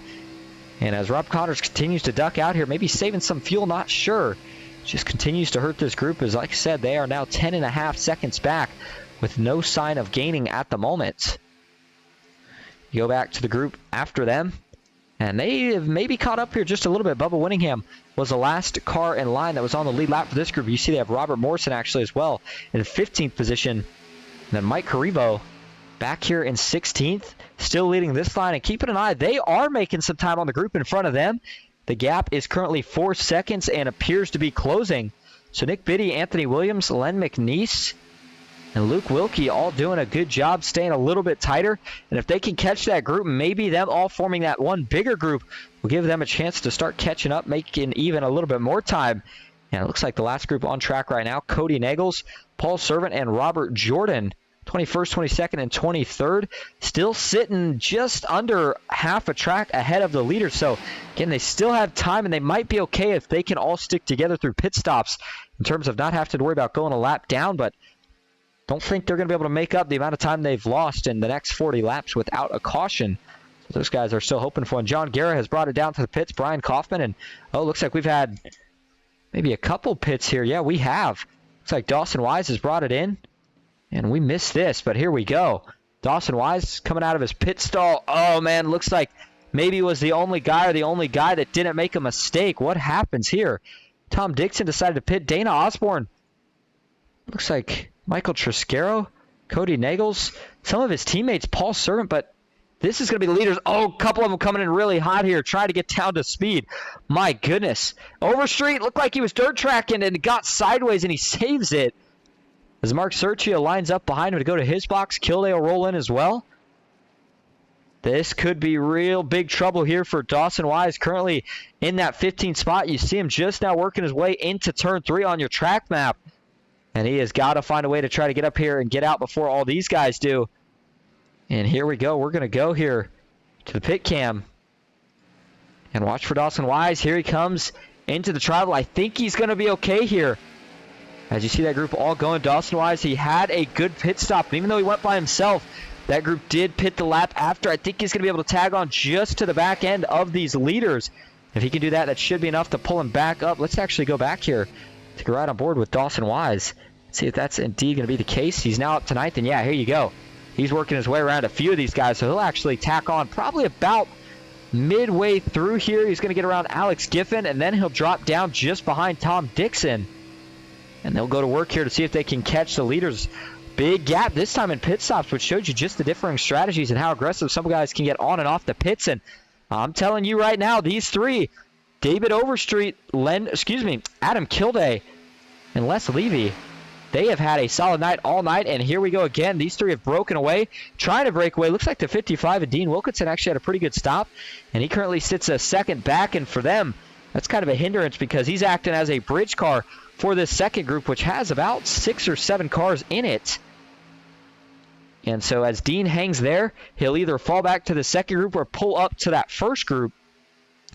And as Rob Connors continues to duck out here, maybe saving some fuel, not sure, just continues to hurt this group, as like I said, they are now 10.5 seconds back, with no sign of gaining at the moment. You go back to the group after them, and they have maybe caught up here just a little bit. Bubba Winningham was the last car in line that was on the lead lap for this group. You see they have Robert Morrison actually as well in 15th position. And then Mike Caribo back here in 16th, still leading this line. And keeping an eye, they are making some time on the group in front of them. The gap is currently 4 seconds and appears to be closing. So Nick Biddy, Anthony Williams, Len McNeese, and Luke Wilkie all doing a good job staying a little bit tighter. And if they can catch that group, maybe them all forming that one bigger group will give them a chance to start catching up, making even a little bit more time. And it looks like the last group on track right now, Cody Nagels, Paul Servant, and Robert Jordan 21st, 22nd, and 23rd. Still sitting just under half a track ahead of the leaders. So, again, they still have time, and they might be okay if they can all stick together through pit stops in terms of not having to worry about going a lap down. But don't think they're going to be able to make up the amount of time they've lost in the next 40 laps without a caution. So those guys are still hoping for one. John Guerra has brought it down to the pits. Brian Kaufman. And, looks like we've had maybe a couple pits here. Yeah, we have. Looks like Dawson Wise has brought it in. And we missed this, but here we go. Dawson Wise coming out of his pit stall. Oh, man, looks like maybe he was the only guy that didn't make a mistake. What happens here? Tom Dixon decided to pit. Dana Osborne. Looks like Michael Triscaro, Cody Nagels, some of his teammates, Paul Servant, but this is going to be the leaders. Oh, a couple of them coming in really hot here, trying to get down to speed. My goodness. Overstreet looked like he was dirt tracking and got sideways, and he saves it. As Mark Sergio lines up behind him to go to his box, Kildare will roll in as well. This could be real big trouble here for Dawson Wise, currently in that 15th spot. You see him just now working his way into turn 3 on your track map. And he has got to find a way to try to get up here and get out before all these guys do. And here we go. We're going to go here to the pit cam. And watch for Dawson Wise. Here he comes into the travel. I think he's going to be okay here. As you see that group all going, Dawson Wise, he had a good pit stop. And even though he went by himself, that group did pit the lap after. I think he's going to be able to tag on just to the back end of these leaders. If he can do that, that should be enough to pull him back up. Let's actually go back here to go right on board with Dawson Wise. See if that's indeed going to be the case. He's now up to 9th, and yeah, here you go. He's working his way around a few of these guys, so he'll actually tack on probably about midway through here. He's going to get around Alex Giffen, and then he'll drop down just behind Tom Dixon. And they'll go to work here to see if they can catch the leaders. Big gap this time in pit stops, which shows you just the differing strategies and how aggressive some guys can get on and off the pits. And I'm telling you right now, these three, David Overstreet, Adam Kildare, and Les Levy, they have had a solid night all night. And here we go again. These three have broken away, trying to break away. Looks like the 55 and Dean Wilkinson actually had a pretty good stop. And he currently sits a second back. And for them, that's kind of a hindrance because he's acting as a bridge car for this second group, which has about 6 or 7 cars in it. And so as Dean hangs there, he'll either fall back to the second group or pull up to that first group.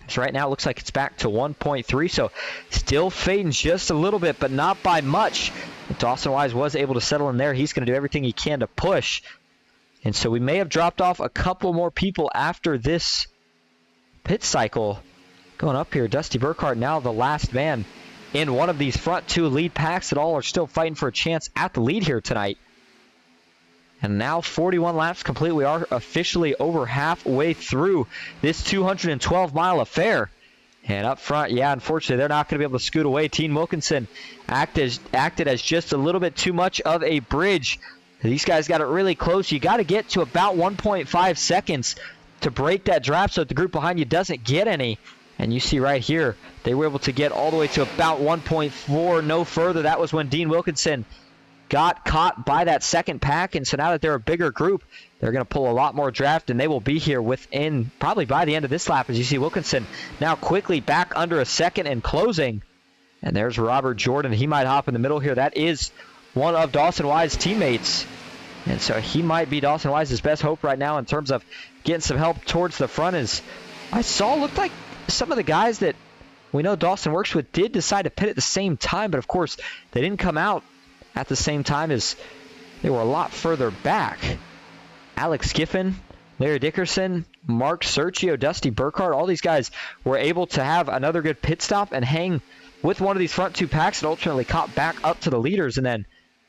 So right now it looks like it's back to 1.3, so still fading just a little bit, but not by much. Dawson Wise was able to settle in there. He's going to do everything he can to push. And so we may have dropped off a couple more people after this pit cycle. Going up here, Dusty Burkhart now the last man in one of these front 2 lead packs that all are still fighting for a chance at the lead here tonight. And now 41 laps complete. We are officially over halfway through this 212-mile affair. And up front, yeah, unfortunately, they're not going to be able to scoot away. Dean Wilkinson acted as just a little bit too much of a bridge. These guys got it really close. You got to get to about 1.5 seconds to break that draft so that the group behind you doesn't get any. And you see right here, they were able to get all the way to about 1.4, no further. That was when Dean Wilkinson got caught by that second pack. And so now that they're a bigger group, they're going to pull a lot more draft, and they will be here within probably by the end of this lap. As you see Wilkinson now quickly back under a second and closing. And there's Robert Jordan. He might hop in the middle here. That is one of Dawson Wise's teammates. And so he might be Dawson Wise's best hope right now in terms of getting some help towards the front. As I saw, looked like some of the guys that we know Dawson works with did decide to pit at the same time, but of course they didn't come out at the same time as they were a lot further back. Alex Giffen, Larry Dickerson, Mark Sergio, Dusty Burkhart, all these guys were able to have another good pit stop and hang with one of these front 2 packs and ultimately caught back up to the leaders. And then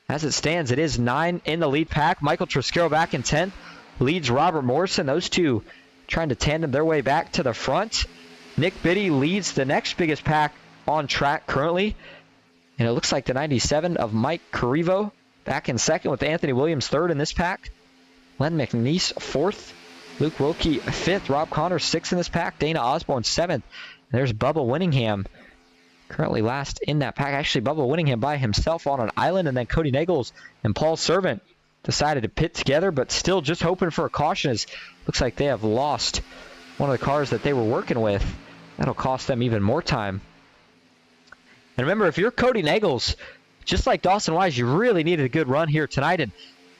as it stands, it is 9 in the lead pack. Michael Triscaro back in 10th, leads Robert Morrison. Those two trying to tandem their way back to the front. Nick Biddy leads the next biggest pack on track currently. And it looks like the 97 of Mike Carivo back in second with Anthony Williams third in this pack. Len McNeese fourth. Luke Wilkie fifth. Rob Connors sixth in this pack. Dana Osborne seventh. And there's Bubba Winningham currently last in that pack. Actually, Bubba Winningham by himself on an island. And then Cody Nagels and Paul Servant decided to pit together, but still just hoping for a caution. As looks like they have lost one of the cars that they were working with. That'll cost them even more time. And remember, if you're Cody Nagels, just like Dawson Wise, you really needed a good run here tonight. And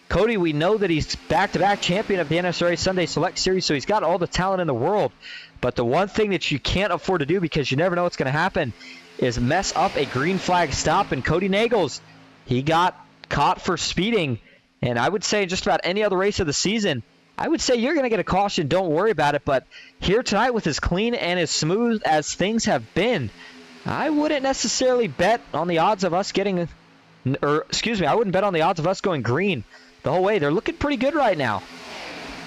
Cody, we know that he's back-to-back champion of the NSRA Sunday Select Series, so he's got all the talent in the world. But the one thing that you can't afford to do, because you never know what's going to happen, is mess up a green flag stop. And Cody Nagels, he got caught for speeding. And I would say just about any other race of the season, I would say you're going to get a caution. Don't worry about it. But here tonight, with as clean and as smooth as things have been, I wouldn't necessarily bet on the odds of us getting, or excuse me, I wouldn't bet on the odds of us going green the whole way. They're looking pretty good right now.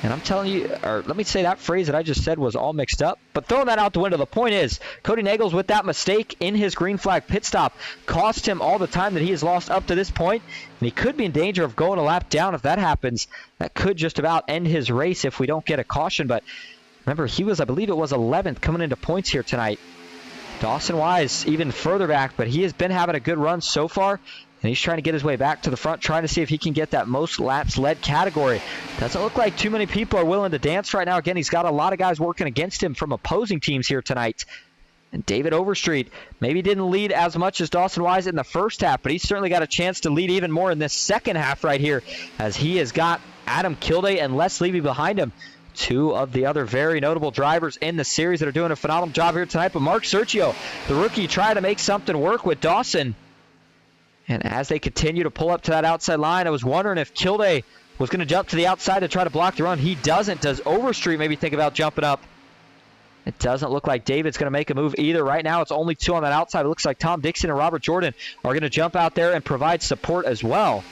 And I'm telling you, or let me say that phrase that I just said was all mixed up. But throwing that out the window, the point is, Cody Nagels with that mistake in his green flag pit stop cost him all the time that he has lost up to this point. And he could be in danger of going a lap down if that happens. That could just about end his race if we don't get a caution. But remember, he was, I believe it was 11th coming into points here tonight. Dawson Wise even further back, but he has been having a good run so far. And he's trying to get his way back to the front, trying to see if he can get that most laps led category. Doesn't look like too many people are willing to dance right now. Again, he's got a lot of guys working against him from opposing teams here tonight. And David Overstreet maybe didn't lead as much as Dawson Wise in the first half, but he's certainly got a chance to lead even more in this second half right here, as he has got Adam Kilday and Les Levy behind him. Two of the other very notable drivers in the series that are doing a phenomenal job here tonight. But Mark Sergio, the rookie, tried to make something work with Dawson. And as they continue to pull up to that outside line, I was wondering if Kilday was going to jump to the outside to try to block the run. He doesn't. Does Overstreet maybe think about jumping up? It doesn't look like David's going to make a move either. Right now, it's only two on that outside. It looks like Tom Dixon and Robert Jordan are going to jump out there and provide support as well.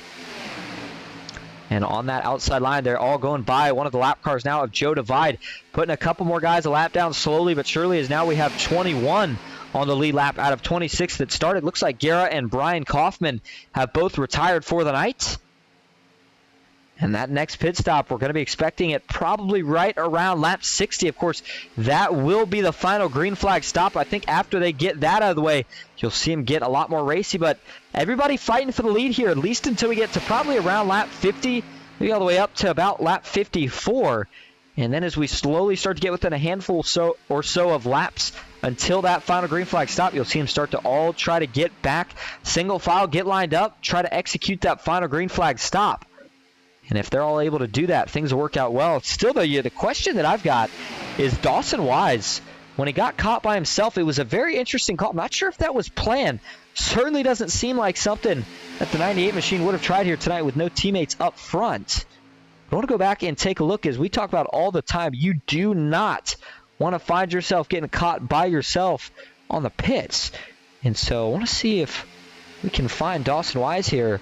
And on that outside line, they're all going by one of the lap cars now of Joe Divide, putting a couple more guys a lap down slowly but surely, as now we have 21 on the lead lap out of 26 that started. Looks like Guerra and Brian Kaufman have both retired for the night. And that next pit stop, we're going to be expecting it probably right around lap 60. Of course, that will be the final green flag stop. I think after they get that out of the way, you'll see him get a lot more racy. But everybody fighting for the lead here, at least until we get to probably around lap 50, maybe all the way up to about lap 54. And then as we slowly start to get within a handful or so of laps until that final green flag stop, you'll see them start to all try to get back, single file, get lined up, try to execute that final green flag stop. And if they're all able to do that, things will work out well. Still, though, the question that I've got is Dawson Wise. When he got caught by himself, it was a very interesting call. I'm not sure if that was planned. Certainly doesn't seem like something that the 98 machine would have tried here tonight with no teammates up front. I want to go back and take a look, as we talk about all the time. You do not want to find yourself getting caught by yourself on the pits. And so I want to see if we can find Dawson Wise here.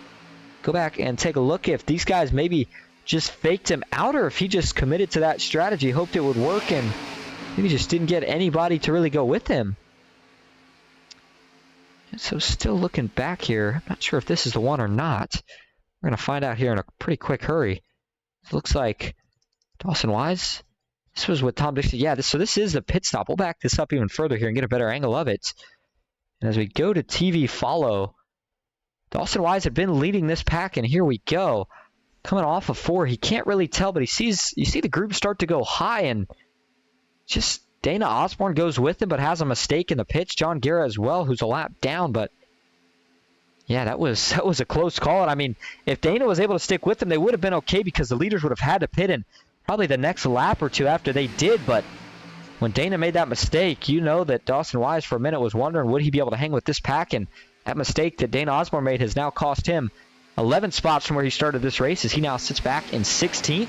Go back and take a look if these guys maybe just faked him out, or if he just committed to that strategy, hoped it would work, and maybe just didn't get anybody to really go with him. And so still looking back here, I'm not sure if this is the one or not. We're going to find out here in a pretty quick hurry. It looks like Dawson Wise. This was what Tom Dixon. Yeah, so this is the pit stop. We'll back this up even further here and get a better angle of it. And as we go to TV follow, Dawson Wise had been leading this pack, and here we go. Coming off of 4, he can't really tell, but you see the group start to go high, and just Dana Osborne goes with him, but has a mistake in the pits. John Guerra as well, who's a lap down, but yeah, that was a close call. And I mean, if Dana was able to stick with them, they would have been okay, because the leaders would have had to pit in probably the next lap or two after they did. But when Dana made that mistake, you know that Dawson Wise for a minute was wondering, would he be able to hang with this pack? And that mistake that Dana Osborne made has now cost him 11 spots from where he started this race, as he now sits back in 16th.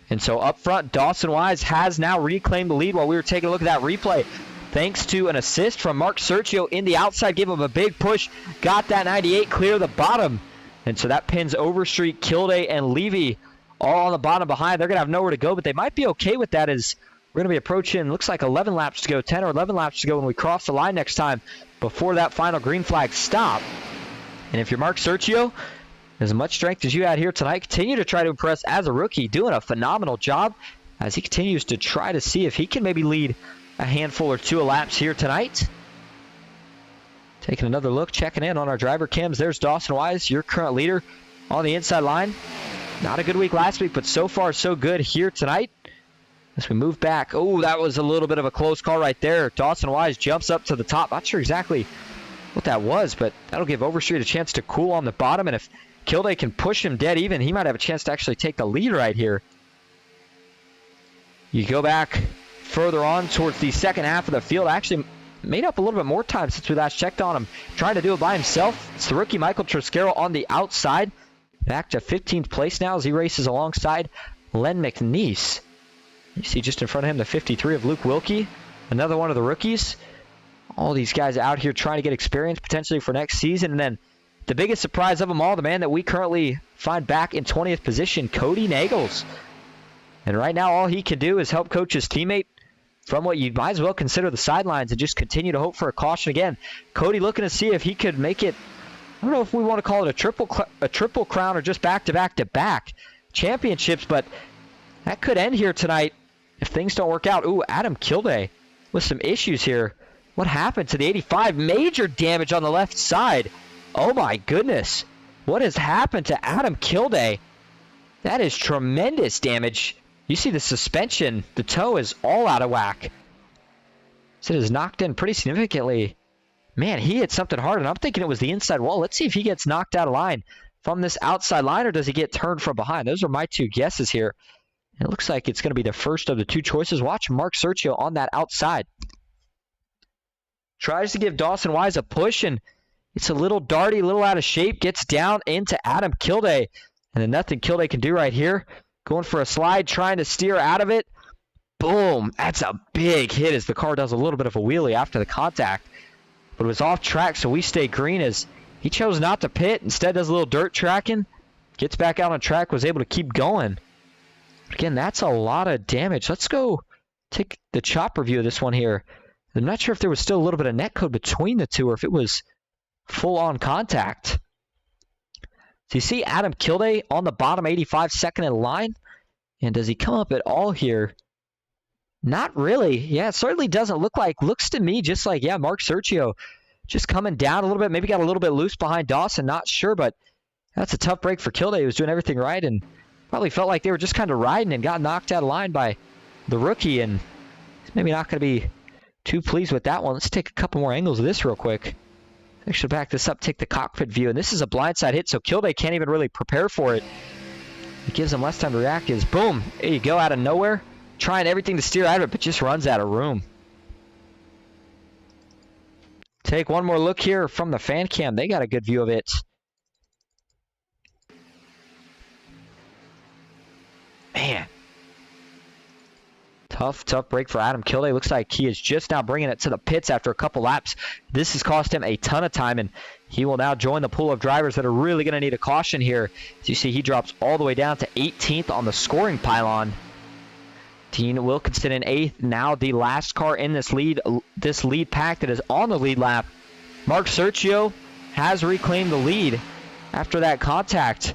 And so up front, Dawson Wise has now reclaimed the lead while we were taking a look at that replay. Thanks to an assist from Mark Sergio in the outside, gave him a big push, got that 98 clear the bottom. And so that pins Overstreet, Kilday, and Levy all on the bottom behind. They're going to have nowhere to go, but they might be okay with that, as we're going to be approaching, looks like 11 laps to go, 10 or 11 laps to go when we cross the line next time before that final green flag stop. And if you're Mark Sergio, as much strength as you had here tonight, continue to try to impress as a rookie, doing a phenomenal job as he continues to try to see if he can maybe lead a handful or two of laps here tonight. Taking another look, checking in on our driver cams. There's Dawson Wise, your current leader on the inside line. Not a good week last week, but so far so good here tonight. As we move back, oh, that was a little bit of a close call right there. Dawson Wise jumps up to the top. Not sure exactly what that was, but that'll give Overstreet a chance to cool on the bottom. And if Kilday can push him dead even, he might have a chance to actually take the lead right here. You go back further on towards the second half of the field. Actually made up a little bit more time since we last checked on him. Trying to do it by himself. It's the rookie Michael Triscaro on the outside. Back to 15th place now as he races alongside Len McNeese. You see just in front of him the 53 of Luke Wilkie. Another one of the rookies. All these guys out here trying to get experience potentially for next season. And then the biggest surprise of them all, the man that we currently find back in 20th position, Cody Nagels. And right now all he can do is help coach his teammate from what you might as well consider the sidelines and just continue to hope for a caution again. Cody looking to see if he could make it, I don't know if we want to call it a triple crown or just back-to-back-to-back championships, but that could end here tonight if things don't work out. Ooh, Adam Kilday with some issues here. What happened to the 85? Major damage on the left side. Oh my goodness. What has happened to Adam Kilday? That is tremendous damage. You see the suspension, the toe is all out of whack. So it is knocked in pretty significantly. Man, he hit something hard, and I'm thinking it was the inside wall. Let's see if he gets knocked out of line from this outside line, or does he get turned from behind? Those are my two guesses here. And it looks like it's going to be the first of the two choices. Watch Mark Sergio on that outside. Tries to give Dawson Wise a push, and it's a little darty, a little out of shape. Gets down into Adam Kilday. And then nothing Kilday can do right here. Going for a slide, trying to steer out of it. Boom. That's a big hit as the car does a little bit of a wheelie after the contact. But it was off track, so we stay green as he chose not to pit. Instead does a little dirt tracking. Gets back out on track, was able to keep going. But again, that's a lot of damage. Let's go take the chopper view of this one here. I'm not sure if there was still a little bit of netcode between the two or if it was full-on contact. So you see Adam Kilday on the bottom, 85, second in line. And does he come up at all here? Not really. Yeah, it certainly doesn't look like. Looks to me just like, yeah, Mark Sergio just coming down a little bit. Maybe got a little bit loose behind Dawson. Not sure, but that's a tough break for Kilday. He was doing everything right and probably felt like they were just kind of riding and got knocked out of line by the rookie. And he's maybe not going to be too pleased with that one. Let's take a couple more angles of this real quick. I should back this up, take the cockpit view. And this is a blindside hit, so Kilday can't even really prepare for it. It gives him less time to react. Is boom, there you go, out of nowhere. Trying everything to steer out of it, but just runs out of room. Take one more look here from the fan cam. They got a good view of it. Man. Tough break for Adam Kilday. Looks like he is just now bringing it to the pits after a couple laps. This has cost him a ton of time, and he will now join the pool of drivers that are really going to need a caution here. As you see, he drops all the way down to 18th on the scoring pylon. Dean Wilkinson in 8th. Now the last car in this lead pack that is on the lead lap. Mark Sergio has reclaimed the lead after that contact.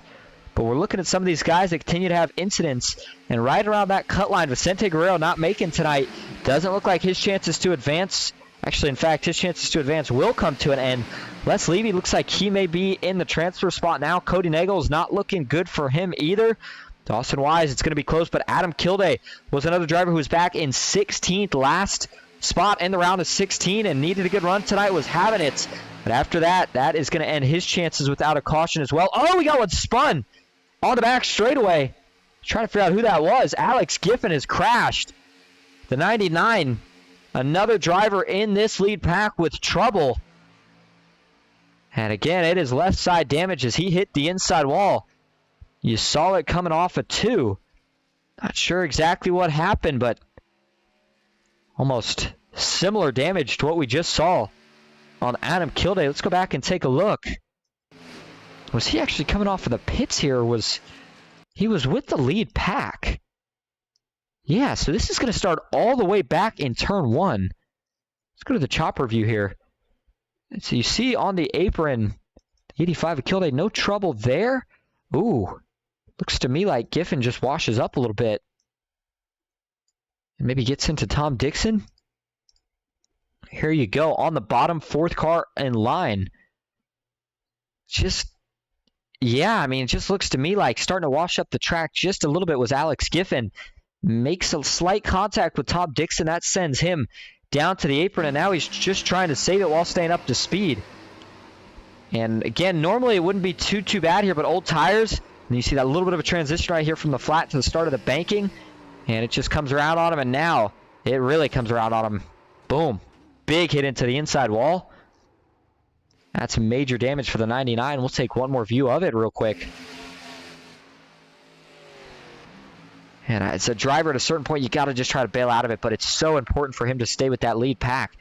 But we're looking at some of these guys that continue to have incidents. And right around that cut line, Vicente Guerrero not making tonight. Doesn't look like his chances to advance. Actually, in fact, his chances to advance will come to an end. Les Levy looks like he may be in the transfer spot now. Cody Nagels not looking good for him either. Dawson Wise, it's going to be close, but Adam Kilday was another driver who was back in 16th, last spot in the round of 16, and needed a good run tonight, was having it. But after that, that is going to end his chances without a caution as well. Oh, we got one spun on the back straightaway. Trying to figure out who that was. Alex Giffen has crashed. The 99, another driver in this lead pack with trouble. And again, it is left side damage as he hit the inside wall. You saw it coming off a 2. Not sure exactly what happened, but almost similar damage to what we just saw on Adam Kilday. Let's go back and take a look. Was he actually coming off of the pits here, or was he was with the lead pack? Yeah, so this is going to start all the way back in turn 1. Let's go to the chopper view here. And so you see on the apron, 85 of Kilday, no trouble there. Ooh, looks to me like Giffen just washes up a little bit. And maybe gets into Tom Dixon. Here you go, on the bottom, 4th car in line. Yeah, I mean, it just looks to me like starting to wash up the track just a little bit was Alex Giffen. Makes a slight contact with Tom Dixon. That sends him down to the apron, and now he's just trying to save it while staying up to speed. And again, normally it wouldn't be too bad here, but old tires, and you see that little bit of a transition right here from the flat to the start of the banking, and it just comes around on him, and now it really comes around on him. Boom. Big hit into the inside wall. That's major damage for the 99. We'll take one more view of it real quick. And as a driver, at a certain point, you got to just try to bail out of it, but it's so important for him to stay with that lead pack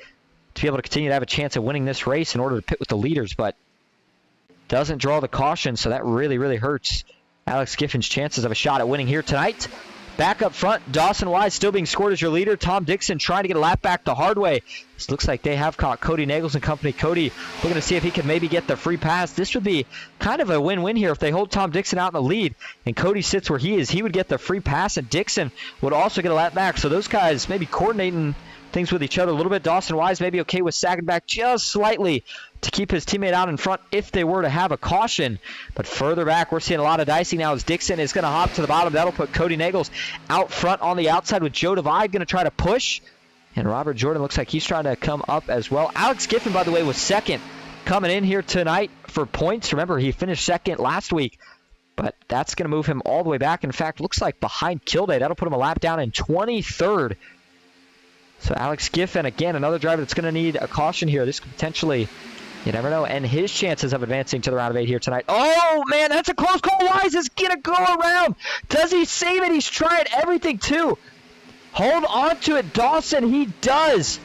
to be able to continue to have a chance of winning this race in order to pit with the leaders, but doesn't draw the caution, so that really hurts Alex Giffin's chances of a shot at winning here tonight. Back up front, Dawson Wise still being scored as your leader. Tom Dixon trying to get a lap back the hard way. This looks like they have caught Cody Nagels and company. Cody looking to see if he can maybe get the free pass. This would be kind of a win-win here if they hold Tom Dixon out in the lead and Cody sits where he is. He would get the free pass and Dixon would also get a lap back. So those guys maybe coordinating things with each other a little bit. Dawson Wise maybe okay with sagging back just slightly to keep his teammate out in front if they were to have a caution. But further back, we're seeing a lot of dicing now as Dixon is going to hop to the bottom. That'll put Cody Nagels out front on the outside with Joe Divide going to try to push. And Robert Jordan looks like he's trying to come up as well. Alex Giffen, by the way, was second coming in here tonight for points. Remember, he finished second last week. But that's going to move him all the way back. In fact, looks like behind Kilday. That'll put him a lap down in 23rd. So Alex Giffen, again, another driver that's going to need a caution here. This could potentially, you never know, and his chances of advancing to the round of 8 here tonight. Oh, man, that's a close call. Wise is going to go around. Does he save it? He's trying everything, too. Hold on to it, Dawson. He does.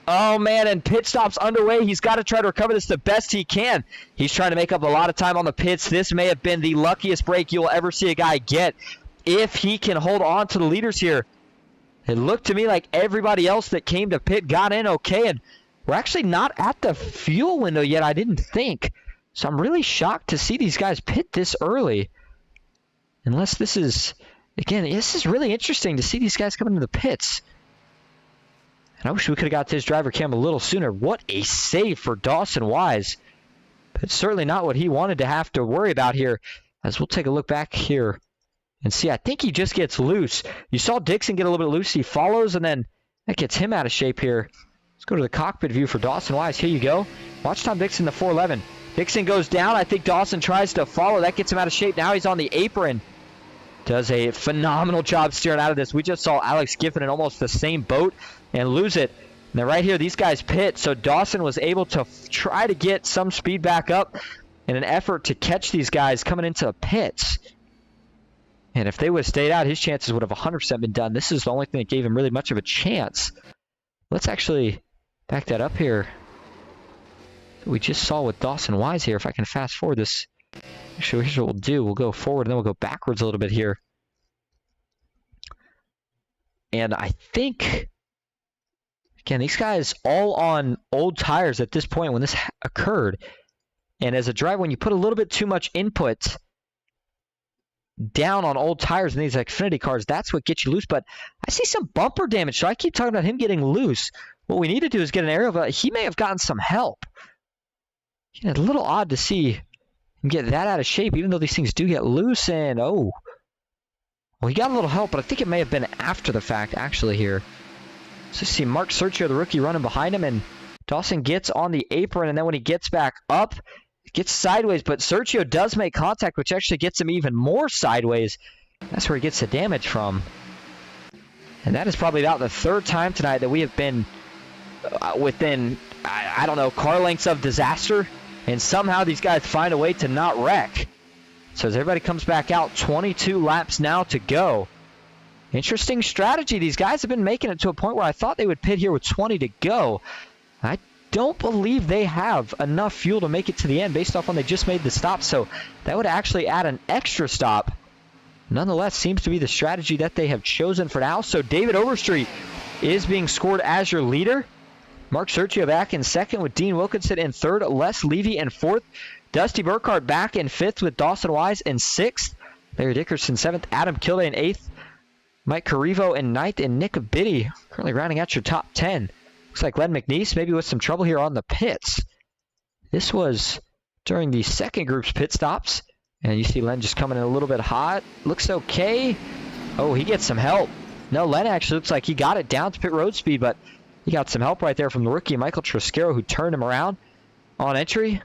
Oh, man, and pit stop's underway. He's got to try to recover this the best he can. He's trying to make up a lot of time on the pits. This may have been the luckiest break you'll ever see a guy get if he can hold on to the leaders here. It looked to me like everybody else that came to pit got in okay, and we're actually not at the fuel window yet, I didn't think. So I'm really shocked to see these guys pit this early. Unless this is, again, this is really interesting to see these guys come into the pits. And I wish we could have got to his driver cam a little sooner. What a save for Dawson Wise. But it's certainly not what he wanted to have to worry about here. As we'll take a look back here and see, I think he just gets loose. You saw Dixon get a little bit loose. He follows, and then that gets him out of shape here. Let's go to the cockpit view for Dawson Wise. Here you go. Watch Tom Dixon, the 411. Dixon goes down. I think Dawson tries to follow. That gets him out of shape. Now he's on the apron. Does a phenomenal job steering out of this. We just saw Alex Giffen in almost the same boat and lose it. Now right here, these guys pit. So Dawson was able to try to get some speed back up in an effort to catch these guys coming into pits. And if they would have stayed out, his chances would have 100% been done. This is the only thing that gave him really much of a chance. Let's actually back that up here. We just saw with Dawson Wise here. If I can fast forward this. Actually, here's what we'll do. We'll go forward and then we'll go backwards a little bit here. And I think, again, these guys all on old tires at this point when this occurred. And as a driver, when you put a little bit too much input down on old tires in these Xfinity cars, that's what gets you loose. But I see some bumper damage, so I keep talking about him getting loose. What we need to do is get an aerial, but he may have gotten some help. Yeah, a little odd to see him get that out of shape, even though these things do get loose. And well, he got a little help, but I think it may have been after the fact, actually, here. So you see Mark Sergio, the rookie, running behind him, and Dawson gets on the apron, and then when he gets back up, gets sideways, but Sergio does make contact, which actually gets him even more sideways. That's where he gets the damage from. And that is probably about the third time tonight that we have been within, I don't know, car lengths of disaster, and somehow these guys find a way to not wreck. So as everybody comes back out, 22 laps now to go. Interesting strategy. These guys have been making it to a point where I thought they would pit here with 20 to go. I don't believe they have enough fuel to make it to the end based off when they just made the stop, so that would actually add an extra stop. Nonetheless, seems to be the strategy that they have chosen for now. So David Overstreet is being scored as your leader. Mark Sergio back in second with Dean Wilkinson in third, Les Levy in fourth, Dusty Burkhardt back in fifth with Dawson Wise in sixth, Larry Dickerson seventh, Adam Kilday in eighth, Mike Carrivo in ninth, and Nick Biddy currently rounding out your top 10. Looks like Len McNeese maybe with some trouble here on the pits. This was during the second group's pit stops. And you see Len just coming in a little bit hot. Looks okay. Oh, he gets some help. No, Len actually looks like he got it down to pit road speed, but he got some help right there from the rookie, Michael Trasquero, who turned him around on entry.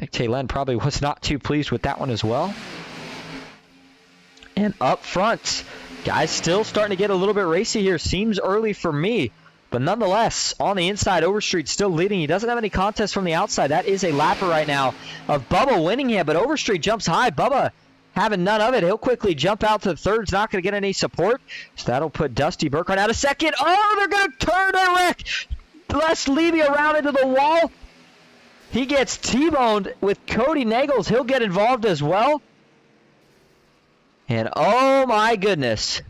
Taylen probably was not too pleased with that one as well. And up front, guys still starting to get a little bit racy here. Seems early for me. But nonetheless, on the inside, Overstreet still leading. He doesn't have any contest from the outside. That is a lapper right now of Bubba Winningham. But Overstreet jumps high. Bubba having none of it. He'll quickly jump out to the third. He's not going to get any support. So that'll put Dusty Burkhardt out a second. Oh, they're going to turn a wreck. Les Levy around into the wall. He gets T-boned with Cody Nagels. He'll get involved as well. And oh my goodness.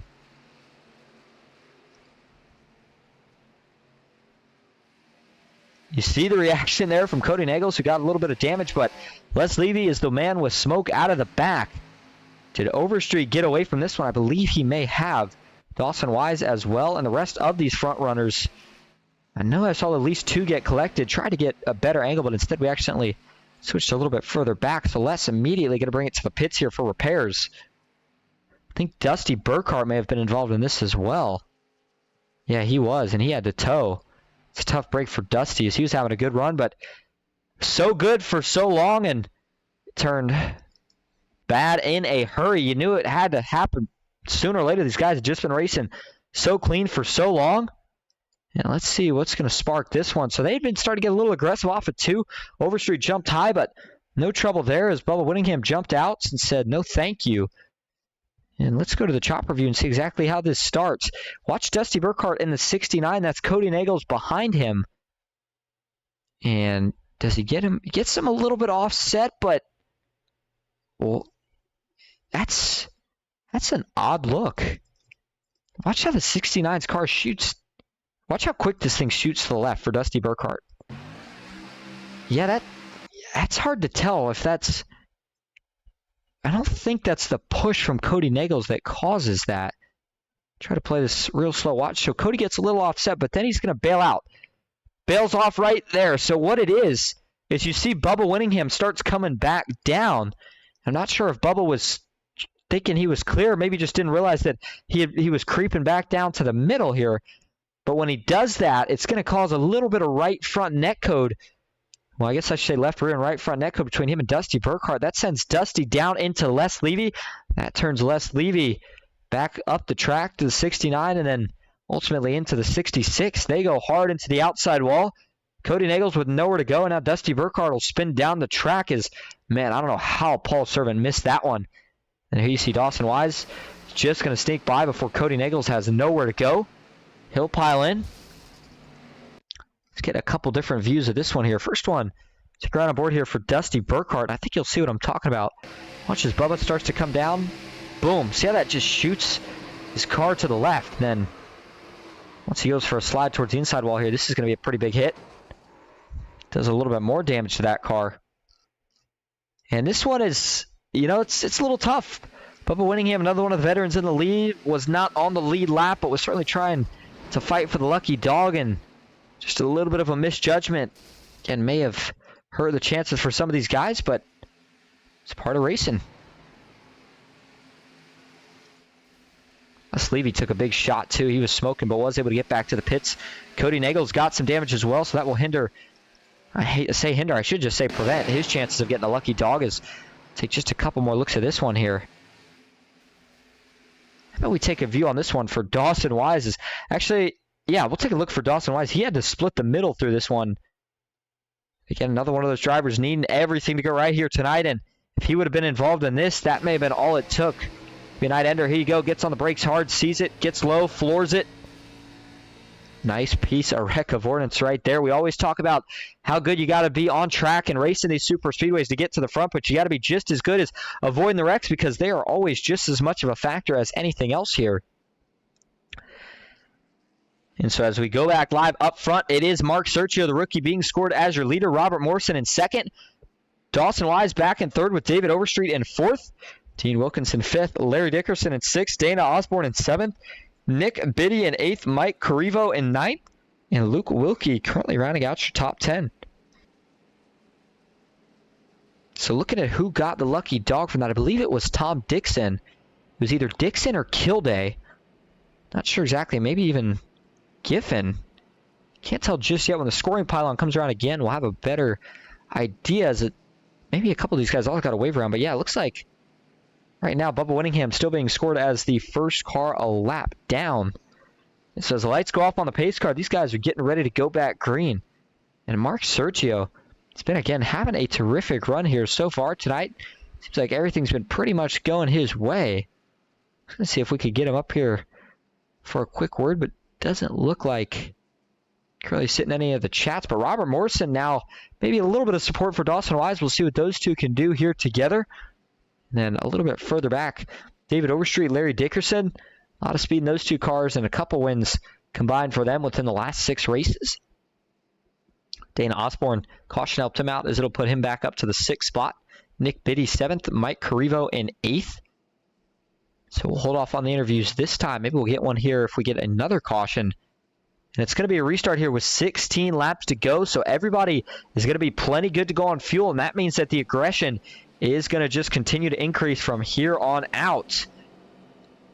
You see the reaction there from Cody Nagels, who got a little bit of damage, but Les Levy is the man with smoke out of the back. Did Overstreet get away from this one? I believe he may have. Dawson Wise as well, and the rest of these front runners. I know I saw at least 2 get collected. Tried to get a better angle, but instead we accidentally switched a little bit further back. So Les immediately going to bring it to the pits here for repairs. I think Dusty Burkhardt may have been involved in this as well. Yeah, he was, and he had to tow. It's a tough break for Dusty as he was having a good run, but so good for so long and turned bad in a hurry. You knew it had to happen sooner or later. These guys had just been racing so clean for so long. And let's see what's going to spark this one. So they'd been starting to get a little aggressive off of 2. Overstreet jumped high, but no trouble there as Bubba Winningham jumped out and said, no thank you. And let's go to the chopper view and see exactly how this starts. Watch Dusty Burkhardt in the 69. That's Cody Nagels behind him. And does he get him? He gets him a little bit offset, but well, that's an odd look. Watch how the 69's car shoots. Watch how quick this thing shoots to the left for Dusty Burkhardt. Yeah, that's hard to tell if that's... I don't think that's the push from Cody Nagels that causes that. Try to play this real slow. Watch. So Cody gets a little offset, but then he's going to bail out. Bails off right there. So what it is you see Bubba Winningham starts coming back down. I'm not sure if Bubba was thinking he was clear. Maybe just didn't realize that he was creeping back down to the middle here. But when he does that, it's going to cause a little bit of right front netcode. Well, I guess I should say left rear and right front netcode between him and Dusty Burkhardt. That sends Dusty down into Les Levy. That turns Les Levy back up the track to the 69 and then ultimately into the 66. They go hard into the outside wall. Cody Nagels with nowhere to go, and now Dusty Burkhardt will spin down the track. Man, I don't know how Paul Servant missed that one. And here you see Dawson Wise just going to sneak by before Cody Nagels has nowhere to go. He'll pile in. Let's get a couple different views of this one here. First one, to ground on board here for Dusty Burkhardt. I think you'll see what I'm talking about. Watch as Bubba starts to come down. Boom. See how that just shoots his car to the left. Then once he goes for a slide towards the inside wall here, this is going to be a pretty big hit. Does a little bit more damage to that car. And this one is, it's a little tough. Bubba Winningham, another one of the veterans in the lead, was not on the lead lap, but was certainly trying to fight for the lucky dog, and just a little bit of a misjudgment and may have hurt the chances for some of these guys, but it's part of racing. Les Levy took a big shot too. He was smoking, but was able to get back to the pits. Cody Nagels got some damage as well, so that will hinder. I hate to say hinder. I should just say prevent his chances of getting a lucky dog. Take just a couple more looks at this one here. How about we take a view on this one for Dawson Wise? Actually, yeah, we'll take a look for Dawson Wise. He had to split the middle through this one. Again, another one of those drivers needing everything to go right here tonight, and if he would have been involved in this, that may have been all it took. Be a night ender. Here you go. Gets on the brakes hard, sees it, gets low, floors it. Nice piece of wreck avoidance right there. We always talk about how good you got to be on track and racing these super speedways to get to the front, but you got to be just as good as avoiding the wrecks because they are always just as much of a factor as anything else here. And so as we go back live up front, it is Mark Sergio, the rookie, being scored as your leader. Robert Morrison in second. Dawson Wise back in third with David Overstreet in fourth. Dean Wilkinson fifth. Larry Dickerson in sixth. Dana Osborne in seventh. Nick Biddy in eighth. Mike Carrivo in ninth. And Luke Wilkie currently rounding out your top 10. So looking at who got the lucky dog from that, I believe it was Tom Dixon. It was either Dixon or Kilday. Not sure exactly. Maybe even Giffen. Can't tell just yet. When the scoring pylon comes around again, we'll have a better idea as it maybe a couple of these guys all got a wave around, but yeah, it looks like right now Bubba Winningham still being scored as the first car a lap down. And so as the lights go off on the pace car, these guys are getting ready to go back green. And Mark Sergio, he's been, again, having a terrific run here so far tonight. Seems like everything's been pretty much going his way. Let's see if we could get him up here for a quick word, but doesn't look like currently sitting in any of the chats. But Robert Morrison now, maybe a little bit of support for Dawson Wise. We'll see what those two can do here together. And then a little bit further back, David Overstreet, Larry Dickerson. A lot of speed in those two cars and a couple wins combined for them within the last 6 races. Dana Osborne, caution helped him out as it'll put him back up to the 6th spot. Nick Biddy 7th, Mike Carrivo in 8th. So we'll hold off on the interviews this time. Maybe we'll get one here if we get another caution. And it's going to be a restart here with 16 laps to go. So everybody is going to be plenty good to go on fuel. And that means that the aggression is going to just continue to increase from here on out.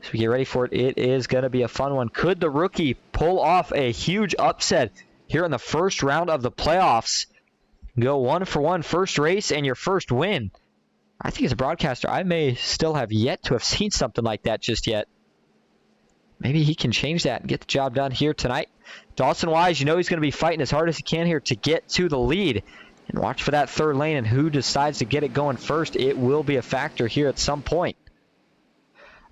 So we get ready for it. It is going to be a fun one. Could the rookie pull off a huge upset here in the first round of the playoffs? Go 1-for-1 first race and your first win. I think as a broadcaster, I may still have yet to have seen something like that just yet. Maybe he can change that and get the job done here tonight. Dawson Wise, you know he's going to be fighting as hard as he can here to get to the lead. And watch for that third lane and who decides to get it going first. It will be a factor here at some point.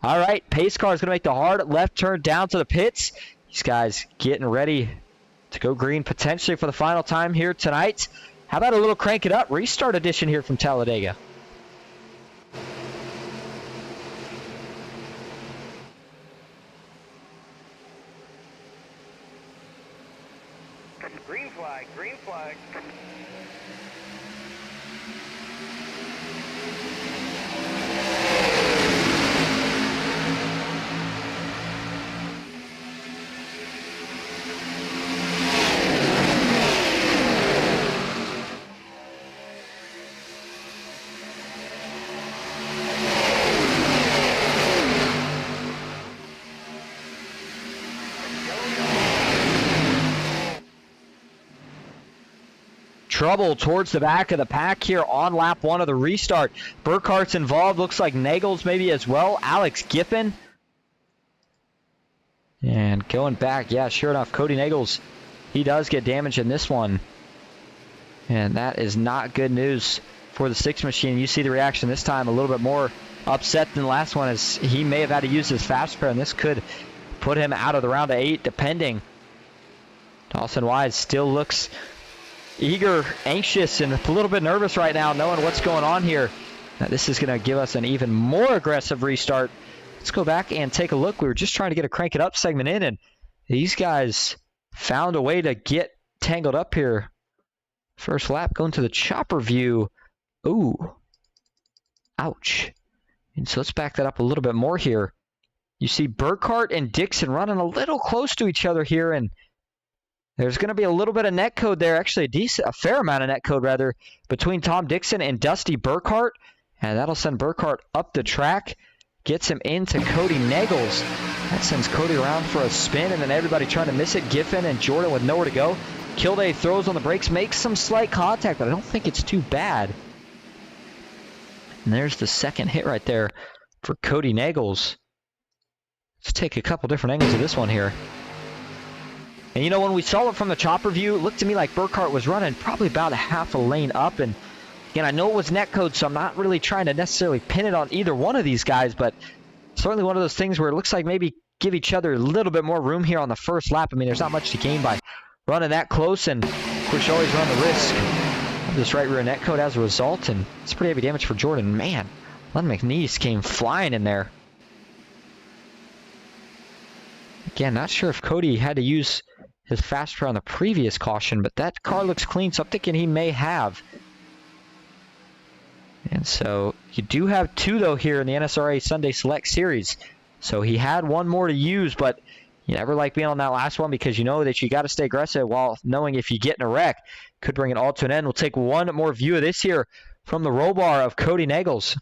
All right, pace car is going to make the hard left turn down to the pits. These guys getting ready to go green potentially for the final time here tonight. How about a little crank it up restart edition here from Talladega? Green flag, green flag. Trouble towards the back of the pack here on lap 1 of the restart. Burkhart's involved. Looks like Nagels maybe as well. Alex Giffen. And going back, yeah, sure enough, Cody Nagels, he does get damage in this one. And that is not good news for the 6 machine. You see the reaction this time, a little bit more upset than the last one, as he may have had to use his fast spare, and this could put him out of the round of 8, depending. Dawson Wise still looks eager, anxious, and a little bit nervous right now, knowing what's going on here. Now, this is going to give us an even more aggressive restart. Let's go back and take a look. We were just trying to get a Crank It Up segment in, and these guys found a way to get tangled up here. First lap going to the chopper view. Ooh. Ouch. And so let's back that up a little bit more here. You see Burkhart and Dixon running a little close to each other here, and there's going to be a little bit of netcode there, actually a fair amount of netcode rather, between Tom Dixon and Dusty Burkhart. And that'll send Burkhart up the track, gets him into Cody Nagels. That sends Cody around for a spin, and then everybody trying to miss it. Giffen and Jordan with nowhere to go. Kilday throws on the brakes, makes some slight contact, but I don't think it's too bad. And there's the second hit right there for Cody Nagels. Let's take a couple different angles of this one here. And you know, when we saw it from the chopper view, it looked to me like Burkhart was running probably about a half a lane up. And again, I know it was netcode, so I'm not really trying to necessarily pin it on either one of these guys, but certainly one of those things where it looks like maybe give each other a little bit more room here on the first lap. I mean, there's not much to gain by running that close, and of course you always run the risk of this right rear netcode as a result, and it's pretty heavy damage for Jordan. Man, Len McNeese came flying in there. Again, not sure if Cody had to use his faster on the previous caution, but that car looks clean, so I'm thinking he may have. And so you do have 2, though, here in the NSRA Sunday Select Series. So he had 1 more to use, but you never like being on that last one because you know that you got to stay aggressive while knowing if you get in a wreck, could bring it all to an end. We'll take one more view of this here from the roll bar of Cody Nagels.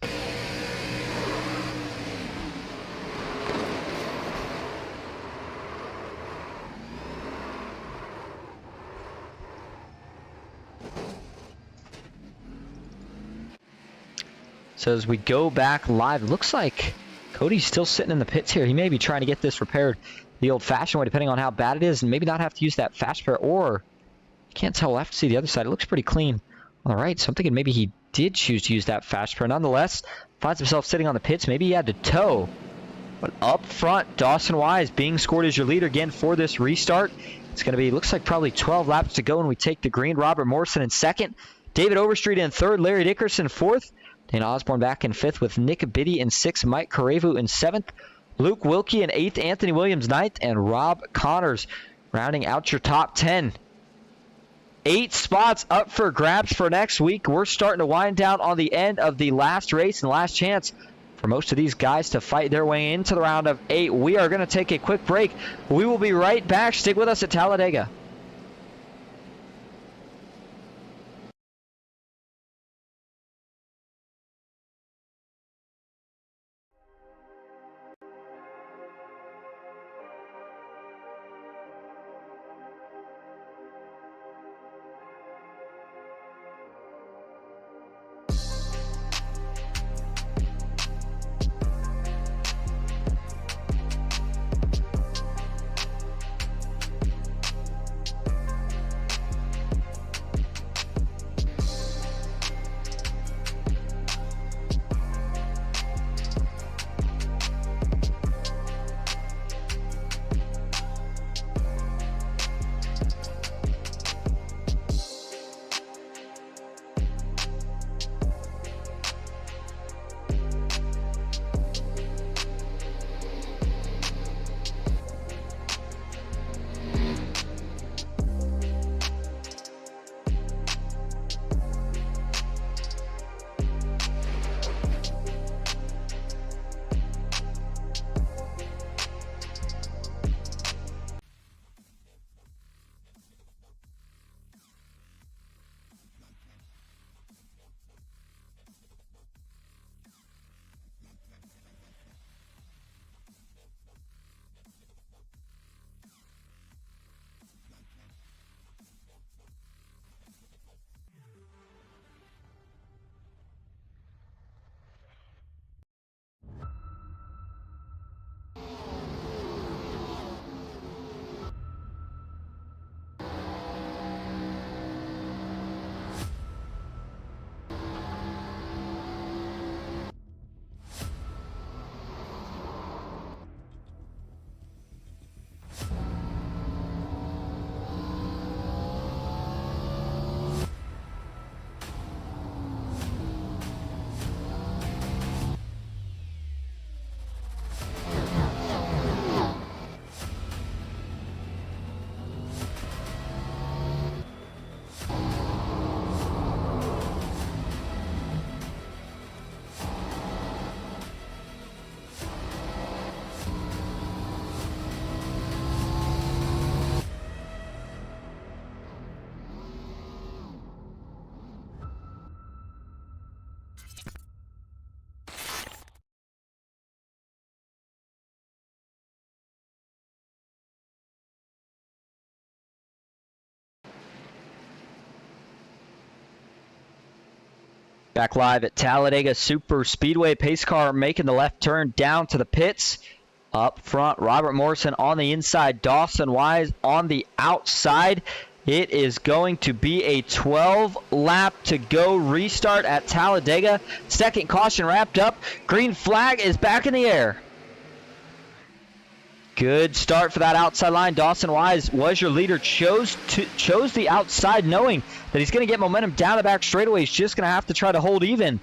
So as we go back live, it looks like Cody's still sitting in the pits here. He may be trying to get this repaired the old-fashioned way, depending on how bad it is, and maybe not have to use that fast repair, or you can't tell. We'll have to see the other side. It looks pretty clean. All right, so I'm thinking maybe he did choose to use that fast repair. Nonetheless, finds himself sitting on the pits. Maybe he had to tow. But up front, Dawson Wise being scored as your leader again for this restart. It's going to be, looks like probably 12 laps to go when we take the green. Robert Morrison in second. David Overstreet in third. Larry Dickerson fourth. Dana Osborne back in fifth with Nick Biddy in sixth. Mike Karevu in seventh. Luke Wilkie in eighth. Anthony Williams ninth. And Rob Connors rounding out your top 10. 8 spots up for grabs for next week. We're starting to wind down on the end of the last race and last chance for most of these guys to fight their way into the round of 8. We are going to take a quick break. We will be right back. Stick with us at Talladega. Back live at Talladega Superspeedway. Pace car making the left turn down to the pits. Up front, Robert Morrison on the inside. Dawson Wise on the outside. It is going to be a 12-lap to go restart at Talladega. Second caution wrapped up. Green flag is back in the air. Good start for that outside line. Dawson Wise was your leader. Chose the outside, knowing that he's going to get momentum down the back straightaway. He's just going to have to try to hold even.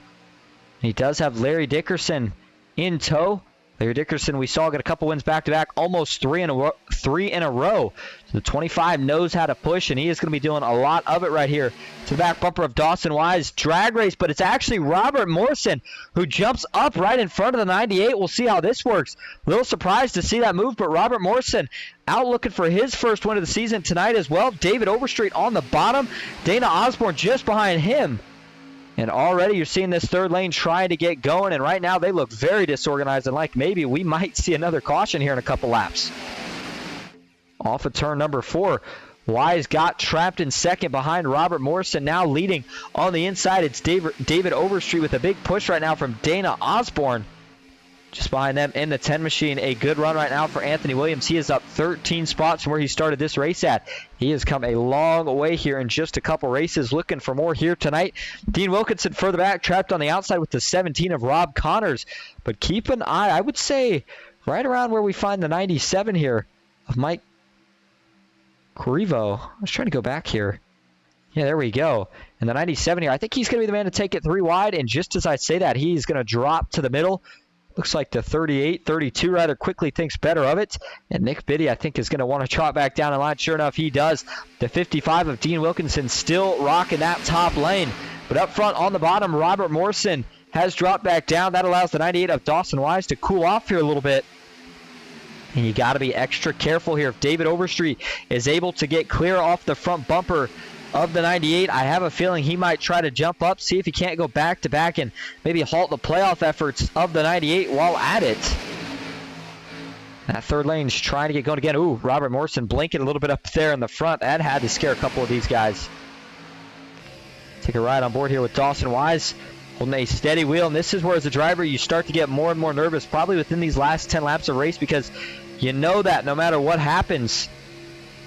He does have Larry Dickerson in tow. Larry Dickerson, we saw, get a couple wins back-to-back, almost three in a row. So the 25 knows how to push, and he is going to be doing a lot of it right here. To the back bumper of Dawson Wise. Drag race, but it's actually Robert Morrison who jumps up right in front of the 98. We'll see how this works. A little surprised to see that move, but Robert Morrison out looking for his first win of the season tonight as well. David Overstreet on the bottom. Dana Osborne just behind him. And already you're seeing this third lane trying to get going, and right now they look very disorganized, and like maybe we might see another caution here in a couple laps. Off of turn number 4. Wise got trapped in second behind Robert Morrison. Now leading on the inside, it's David Overstreet with a big push right now from Dana Osborne. Just behind them in the 10 machine. A good run right now for Anthony Williams. He is up 13 spots from where he started this race at. He has come a long way here in just a couple races. Looking for more here tonight. Dean Wilkinson further back, trapped on the outside with the 17 of Rob Connors. But keep an eye, I would say, right around where we find the 97 here of Mike Corrivo. I was trying to go back here. Yeah, there we go. And the 97 here, I think he's going to be the man to take it 3 wide. And just as I say that, he's going to drop to the middle. Looks like the 38, 32 rather quickly thinks better of it. And Nick Biddy, I think, is going to want to trot back down the line. Sure enough, he does. The 55 of Dean Wilkinson still rocking that top lane. But up front on the bottom, Robert Morrison has dropped back down. That allows the 98 of Dawson Wise to cool off here a little bit. And you got to be extra careful here. If David Overstreet is able to get clear off the front bumper of the 98, I have a feeling he might try to jump up, see if he can't go back-to-back and maybe halt the playoff efforts of the 98 while at it. That third lane's trying to get going again. Ooh, Robert Morrison blinking a little bit up there in the front. That had to scare a couple of these guys. Take a ride on board here with Dawson Wise, holding a steady wheel. And this is where, as a driver, you start to get more and more nervous, probably within these last 10 laps of race, because you know that no matter what happens,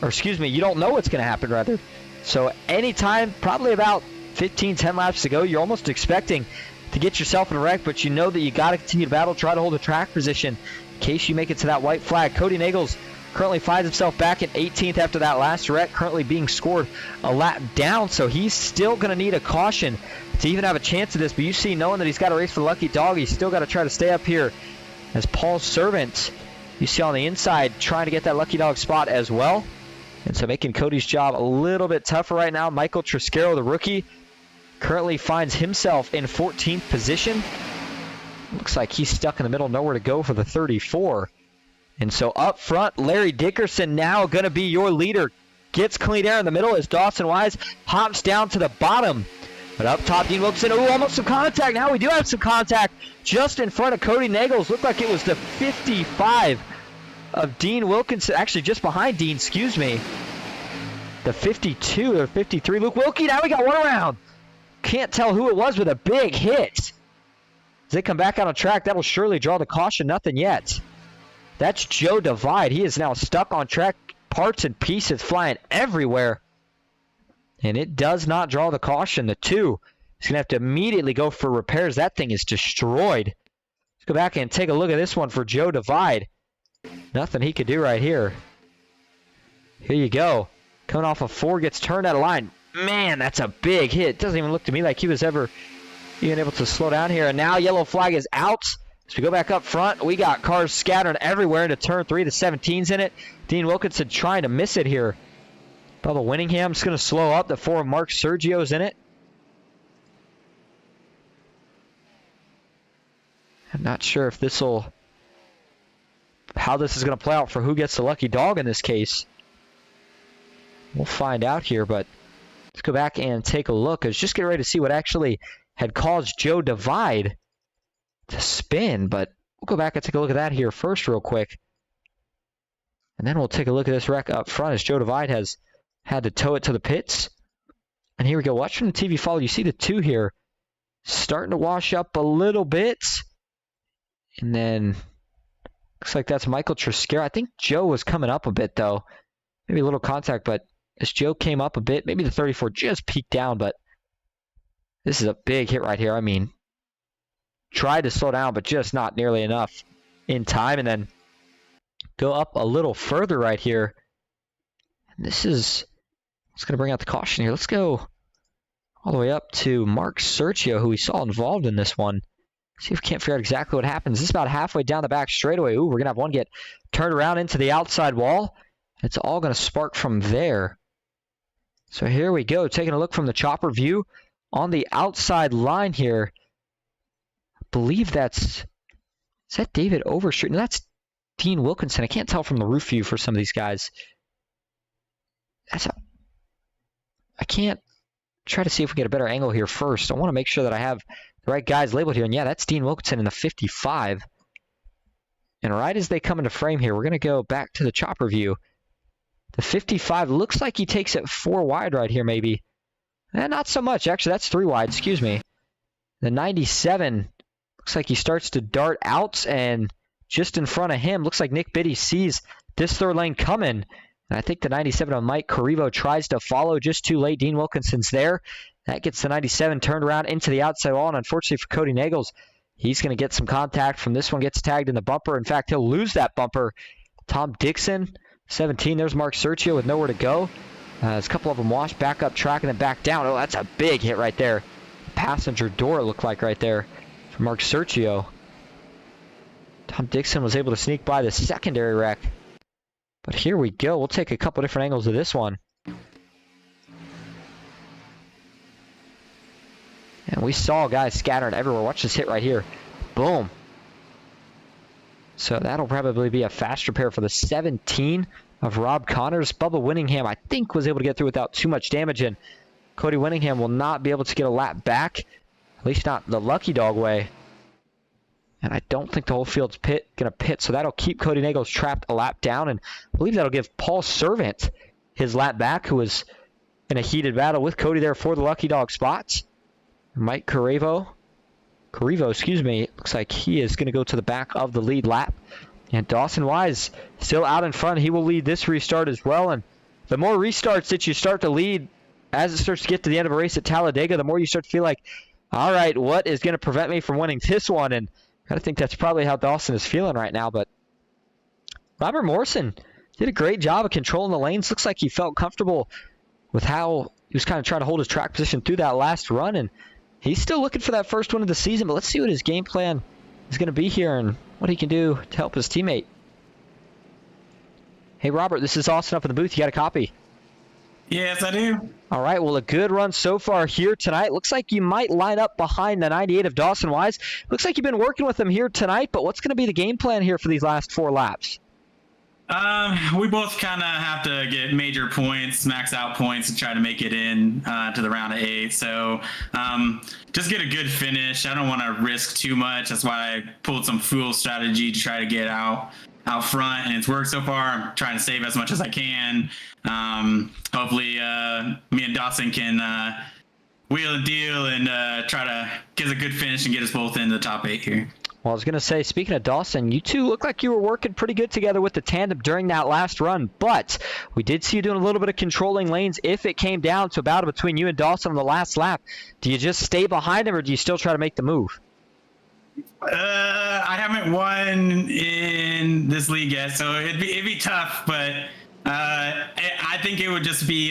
or excuse me, you don't know what's going to happen, rather. So anytime, probably about 15, 10 laps to go, you're almost expecting to get yourself in a wreck, but you know that you got to continue to battle, try to hold a track position in case you make it to that white flag. Cody Nagels currently finds himself back in 18th after that last wreck, currently being scored a lap down, so he's still going to need a caution to even have a chance of this. But you see, knowing that he's got a race for the lucky dog, he's still got to try to stay up here as Paul Servant, you see on the inside, trying to get that lucky dog spot as well. And so making Cody's job a little bit tougher right now. Michael Triscaro, the rookie, currently finds himself in 14th position. Looks like he's stuck in the middle, nowhere to go for the 34. And so up front, Larry Dickerson now going to be your leader. Gets clean air in the middle as Dawson Wise hops down to the bottom. But up top, Dean Wilkinson, ooh, almost some contact. Now we do have some contact just in front of Cody Nagels. Looked like it was the 55 of Dean Wilkinson, actually just behind Dean, excuse me. The 52 or 53, Luke Wilkie, now we got one around. Can't tell who it was with a big hit. As they come back out on track, that'll surely draw the caution, nothing yet. That's Joe Divide. He is now stuck on track, parts and pieces flying everywhere. And it does not draw the caution. The 2 is going to have to immediately go for repairs. That thing is destroyed. Let's go back and take a look at this one for Joe Divide. Nothing he could do right here. Here you go. Coming off a 4, gets turned out of line. Man, that's a big hit. Doesn't even look to me like he was ever even able to slow down here. And now yellow flag is out. As we go back up front, we got cars scattered everywhere into turn 3. The 17's in it. Dean Wilkinson trying to miss it here. Bubba Winningham's going to slow up. The 4 of Mark Sergio's in it. I'm not sure if how this is going to play out for who gets the lucky dog in this case. We'll find out here, but let's go back and take a look. I was just getting ready to see what actually had caused Joe Divide to spin, but we'll go back and take a look at that here first real quick. And then we'll take a look at this wreck up front as Joe Divide has had to tow it to the pits. And here we go. Watch from the TV follow. You see the 2 here starting to wash up a little bit. And then looks like that's Michael Triscaro. I think Joe was coming up a bit, though. Maybe a little contact, but as Joe came up a bit, maybe the 34 just peaked down, but this is a big hit right here. I mean, tried to slow down, but just not nearly enough in time. And then go up a little further right here. And this is what's going to bring out the caution here. Let's go all the way up to Mark Sergio, who we saw involved in this one. See if we can't figure out exactly what happens. This is about halfway down the back straightaway. Ooh, we're going to have one get turned around into the outside wall. It's all going to spark from there. So here we go, taking a look from the chopper view on the outside line here. I believe is that David Overstreet? No, that's Dean Wilkinson. I can't tell from the roof view for some of these guys. I can't try to see if we get a better angle here first. I want to make sure that I have the right guys labeled here. And yeah, that's Dean Wilkinson in the 55. And right as they come into frame here, we're going to go back to the chopper view The 55 looks like he takes it 4 wide right here, maybe. Not so much. Actually, that's 3 wide. Excuse me. The 97 looks like he starts to dart out, and just in front of him, looks like Nick Biddy sees this third lane coming. And I think the 97 on Mike Carrivo tries to follow just too late. Dean Wilkinson's there. That gets the 97 turned around into the outside wall, and unfortunately for Cody Nagels, he's going to get some contact from this one, gets tagged in the bumper. In fact, he'll lose that bumper. Tom Dixon, 17. There's Mark Sergio with nowhere to go. There's a couple of them washed back up track and then back down. Oh, that's a big hit right there. Passenger door, it looked like right there for Mark Sergio. Tom Dixon was able to sneak by the secondary wreck. But here we go. We'll take a couple different angles of this one. And we saw guys scattering everywhere. Watch this hit right here. Boom. So that'll probably be a fast repair for the 17 of Rob Connors. Bubba Winningham, I think, was able to get through without too much damage. And Cody Winningham will not be able to get a lap back. At least not the lucky dog way. And I don't think the whole field's going to pit. So that'll keep Cody Nagels trapped a lap down. And I believe that'll give Paul Servant his lap back, who was in a heated battle with Cody there for the lucky dog spots. Mike Carrivo, looks like he is going to go to the back of the lead lap. And Dawson Wise still out in front. He will lead this restart as well. And the more restarts that you start to lead as it starts to get to the end of a race at Talladega, the more you start to feel like, all right, what is going to prevent me from winning this one? And I think that's probably how Dawson is feeling right now. But Robert Morrison did a great job of controlling the lanes. Looks like he felt comfortable with how he was kind of trying to hold his track position through that last run. And he's still looking for that first win of the season, but let's see what his game plan is going to be here and what he can do to help his teammate. Hey, Robert, this is Austin up in the booth. You got a copy? Yes, I do. All right, well, a good run so far here tonight. Looks like you might line up behind the 98 of Dawson Wise. Looks like you've been working with him here tonight, but what's going to be the game plan here for these last 4 laps? We both kind of have to get major points, max out points, and try to make it in to the round of 8. So just get a good finish. I don't want to risk too much. That's why I pulled some fool strategy to try to get out front, and it's worked so far. I'm trying to save as much as I can. Hopefully me and Dawson can wheel and deal and try to get a good finish and get us both into the top 8 here. Well, I was going to say, speaking of Dawson, you two look like you were working pretty good together with the tandem during that last run, but we did see you doing a little bit of controlling lanes if it came down to a battle between you and Dawson on the last lap. Do you just stay behind him, or do you still try to make the move? I haven't won in this league yet, so it'd be tough, but I think it would just be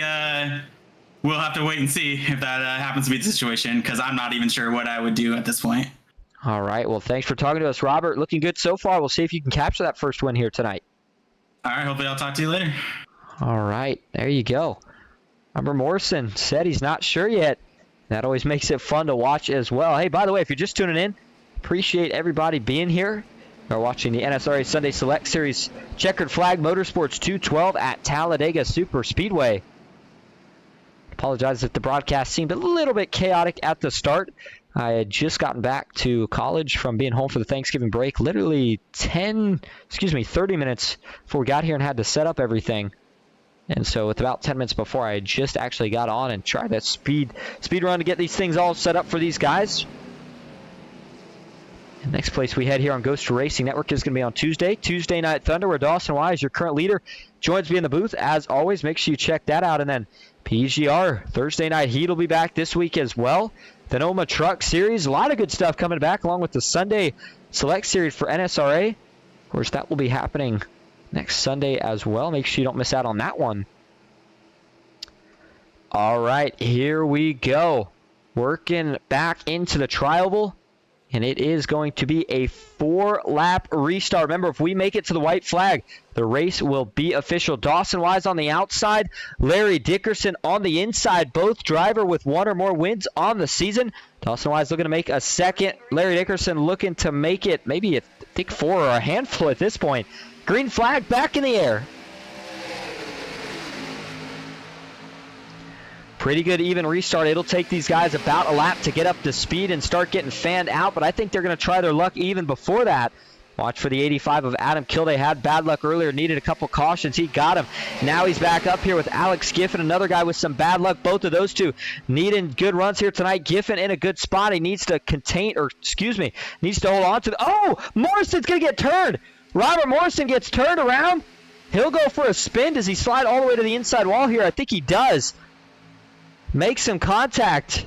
we'll have to wait and see if that happens to be the situation, because I'm not even sure what I would do at this point. All right. Well, thanks for talking to us, Robert. Looking good so far. We'll see if you can capture that first win here tonight. All right. Hopefully I'll talk to you later. All right. There you go. Robert Morrison said he's not sure yet. That always makes it fun to watch as well. Hey, by the way, if you're just tuning in, appreciate everybody being here. We're watching the NSRA Sunday Select Series Checkered Flag Motorsports 212 at Talladega Superspeedway. Apologize if the broadcast seemed a little bit chaotic at the start. I had just gotten back to college from being home for the Thanksgiving break, literally 30 minutes before we got here and had to set up everything. And so with about 10 minutes before, I had just actually got on and tried that speed run to get these things all set up for these guys. And next place we head here on Ghost Racing Network is going to be on Tuesday Night Thunder, where Dawson Wise, your current leader, joins me in the booth. As always, make sure you check that out. And then PGR Thursday Night Heat will be back this week as well. The Noma Truck Series, a lot of good stuff coming back, along with the Sunday Select Series for NSRA. Of course, that will be happening next Sunday as well. Make sure you don't miss out on that one. All right, here we go. Working back into the Trioval. And it is going to be a 4-lap restart. Remember, if we make it to the white flag, the race will be official. Dawson Wise on the outside, Larry Dickerson on the inside, both driver with 1 or more wins on the season. Dawson Wise looking to make a second. Larry Dickerson looking to make it maybe, I think, 4 or a handful at this point. Green flag back in the air. Pretty good even restart. It'll take these guys about a lap to get up to speed and start getting fanned out, but I think they're going to try their luck even before that. Watch for the 85 of Adam Kilday. Had bad luck earlier, needed a couple cautions. He got him. Now he's back up here with Alex Giffen, another guy with some bad luck. Both of those two needing good runs here tonight. Giffen in a good spot. He needs to needs to hold on to Morrison's going to get turned. Robert Morrison gets turned around. He'll go for a spin. Does he slide all the way to the inside wall here? I think he does. Make some contact.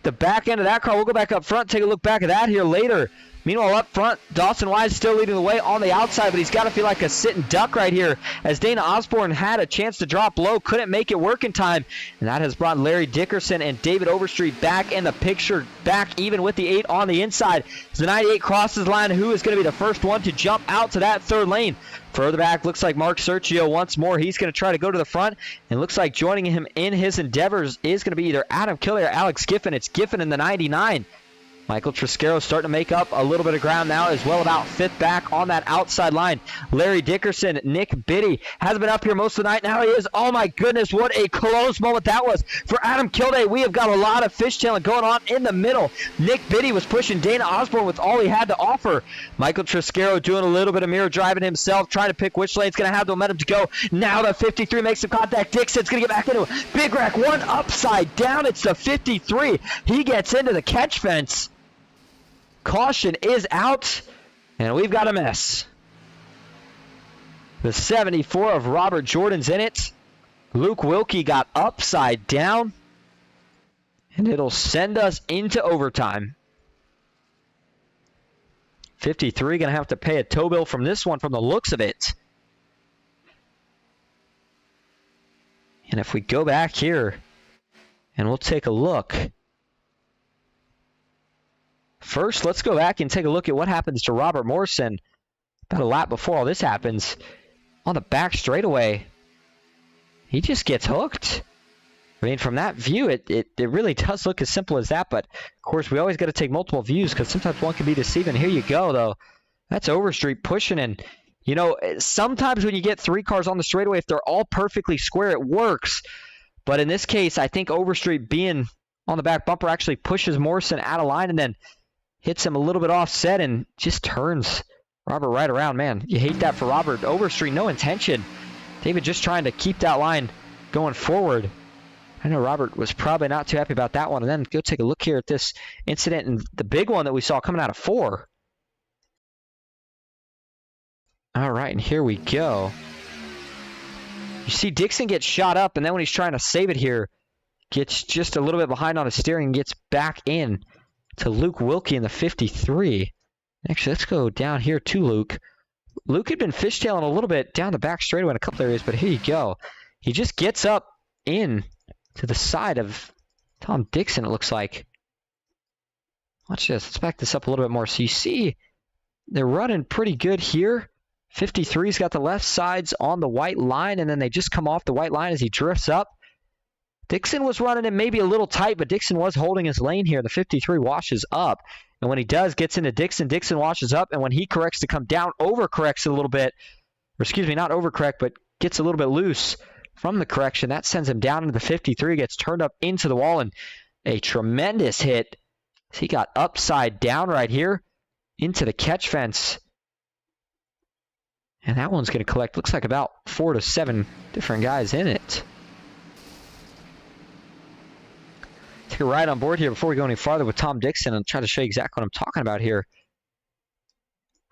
The back end of that car. We'll go back up front, take a look back at that here later. Meanwhile, up front, Dawson Wise still leading the way on the outside, but he's got to feel like a sitting duck right here as Dana Osborne had a chance to drop low, couldn't make it work in time, and that has brought Larry Dickerson and David Overstreet back in the picture, back even with the 8 on the inside. As the 98 crosses the line, who is going to be the first one to jump out to that third lane? Further back, looks like Mark Sergio once more. He's going to try to go to the front, and looks like joining him in his endeavors is going to be either Adam Kilday or Alex Giffen. It's Giffen in the 99. Michael Triscaro starting to make up a little bit of ground now as well, about 5th back on that outside line. Larry Dickerson, Nick Biddy hasn't been up here most of the night. Now he is. Oh my goodness, what a close moment that was for Adam Kilday. We have got a lot of fishtailing going on in the middle. Nick Biddy was pushing Dana Osborne with all he had to offer. Michael Triscaro doing a little bit of mirror driving himself, trying to pick which lane's going to have the momentum to go. Now the 53 makes some contact. Dixon's going to get back into it. Big Rack, one upside down. It's the 53. He gets into the catch fence. Caution is out, and we've got a mess. The 74 of Robert Jordan's in it. Luke Wilkie got upside down, and it'll send us into overtime. 53 going to have to pay a tow bill from this one from the looks of it. And if we go back here, and we'll take a look. First, let's go back and take a look at what happens to Robert Morrison about a lap before all this happens. On the back straightaway, he just gets hooked. I mean, from that view, it really does look as simple as that, but of course, we always got to take multiple views because sometimes one can be deceiving. Here you go, though. That's Overstreet pushing, and you know, sometimes when you get 3 cars on the straightaway, if they're all perfectly square, it works. But in this case, I think Overstreet being on the back bumper actually pushes Morrison out of line and then hits him a little bit offset and just turns Robert right around. Man, you hate that for Robert. Overstreet, no intention. David just trying to keep that line going forward. I know Robert was probably not too happy about that one. And then go take a look here at this incident and the big one that we saw coming out of 4. All right, and here we go. You see Dixon gets shot up, and then when he's trying to save it here, gets just a little bit behind on his steering and gets back in to Luke Wilkie in the 53. Actually, let's go down here to Luke. Luke had been fishtailing a little bit down the back straightaway in a couple areas, but here you go. He just gets up in to the side of Tom Dixon, it looks like. Watch this. Let's back this up a little bit more. So you see they're running pretty good here. 53's got the left sides on the white line, and then they just come off the white line as he drifts up. Dixon was running him maybe a little tight, but Dixon was holding his lane here. The 53 washes up, and when he does, gets into Dixon, Dixon washes up, and when he corrects to come down, overcorrects a little bit, or excuse me, not overcorrect, but gets a little bit loose from the correction. That sends him down into the 53, gets turned up into the wall, and a tremendous hit. He got upside down right here into the catch fence. And that one's going to collect, looks like about 4 to 7 different guys in it. Take a ride on board here before we go any farther with Tom Dixon and try to show you exactly what I'm talking about here.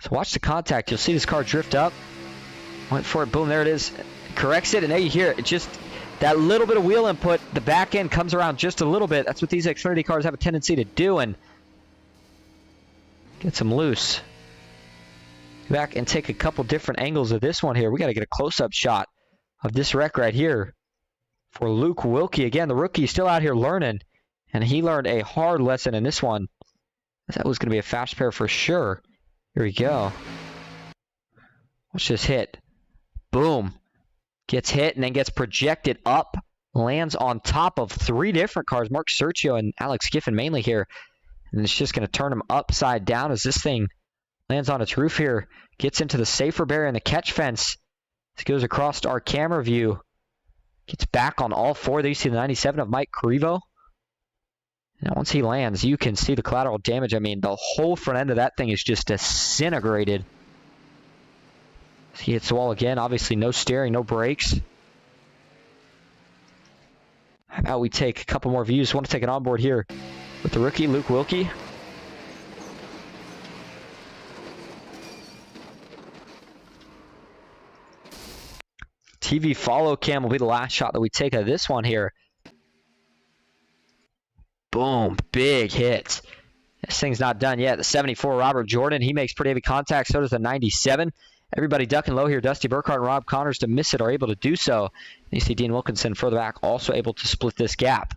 So watch the contact. You'll see this car drift up. Went for it. Boom, there it is. Corrects it, and there you hear it. It just, that little bit of wheel input, the back end comes around just a little bit. That's what these Xfinity cars have a tendency to do, and gets them loose. Go back and take a couple different angles of this one here. We got to get a close-up shot of this wreck right here for Luke Wilkie. Again, the rookie is still out here learning. And he learned a hard lesson in this one. That was going to be a fast pair for sure. Here we go. Watch this hit. Boom. Gets hit and then gets projected up. Lands on top of 3 different cars. Mark Sergio and Alex Giffen mainly here. And it's just going to turn him upside down as this thing lands on its roof here. Gets into the safer barrier in the catch fence. This goes across to our camera view. Gets back on all 4. There you see the 97 of Mike Carrivo. Now, once he lands, you can see the collateral damage. I mean, the whole front end of that thing is just disintegrated. He hits the wall again. Obviously, no steering, no brakes. How about we take a couple more views? I want to take it on board here with the rookie, Luke Wilkie. TV follow cam will be the last shot that we take of this one here. Boom, big hit. This thing's not done yet. The 74, Robert Jordan, he makes pretty heavy contact. So does the 97. Everybody ducking low here. Dusty Burkhart and Rob Connors to miss it are able to do so. You see Dean Wilkinson further back, also able to split this gap.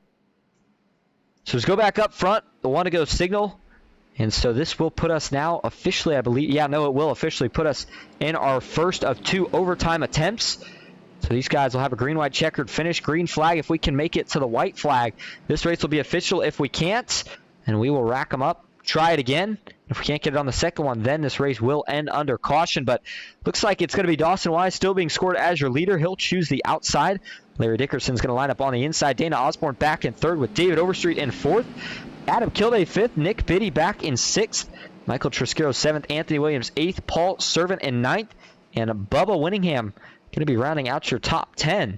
So let's go back up front. The one to go signal. And so this will put us now officially, I believe. Yeah, no, it will officially put us in our first of 2 overtime attempts. So these guys will have a green, white, checkered finish. Green flag if we can make it to the white flag. This race will be official if we can't. And we will rack them up. Try it again. If we can't get it on the second one, then this race will end under caution. But looks like it's going to be Dawson Wise still being scored as your leader. He'll choose the outside. Larry Dickerson's going to line up on the inside. Dana Osborne back in third with David Overstreet in fourth. Adam Kilday fifth. Nick Biddy back in sixth. Michael Triscaro seventh. Anthony Williams eighth. Paul Servant in ninth. And Bubba Winningham going to be rounding out your top 10.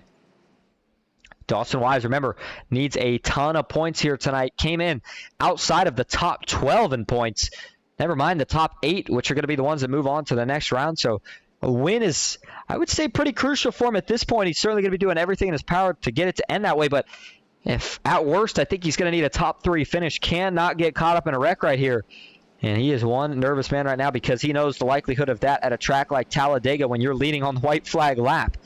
Dawson Wise, remember, needs a ton of points here tonight. Came in outside of the top 12 in points. Never mind the top 8, which are going to be the ones that move on to the next round. So a win is, I would say, pretty crucial for him at this point. He's certainly going to be doing everything in his power to get it to end that way. But if at worst, I think he's going to need a top 3 finish. Cannot get caught up in a wreck right here. And he is one nervous man right now because he knows the likelihood of that at a track like Talladega when you're leading on the white flag lap.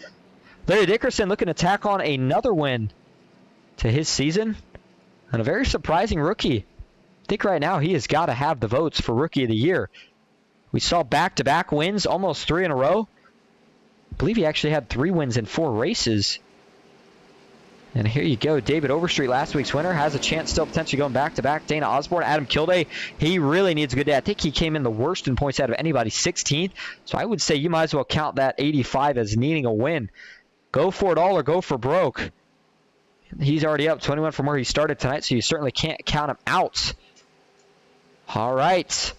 Larry Dickerson looking to tack on another win to his season. And a very surprising rookie. I think right now he has got to have the votes for Rookie of the Year. We saw back-to-back wins, almost 3 in a row. I believe he actually had 3 wins in 4 races. And here you go. David Overstreet, last week's winner, has a chance still potentially going back-to-back. Dana Osborne, Adam Kilday, he really needs a good day. I think he came in the worst in points out of anybody, 16th. So I would say you might as well count that 85 as needing a win. Go for it all or go for broke. He's already up 21 from where he started tonight, so you certainly can't count him out. All right.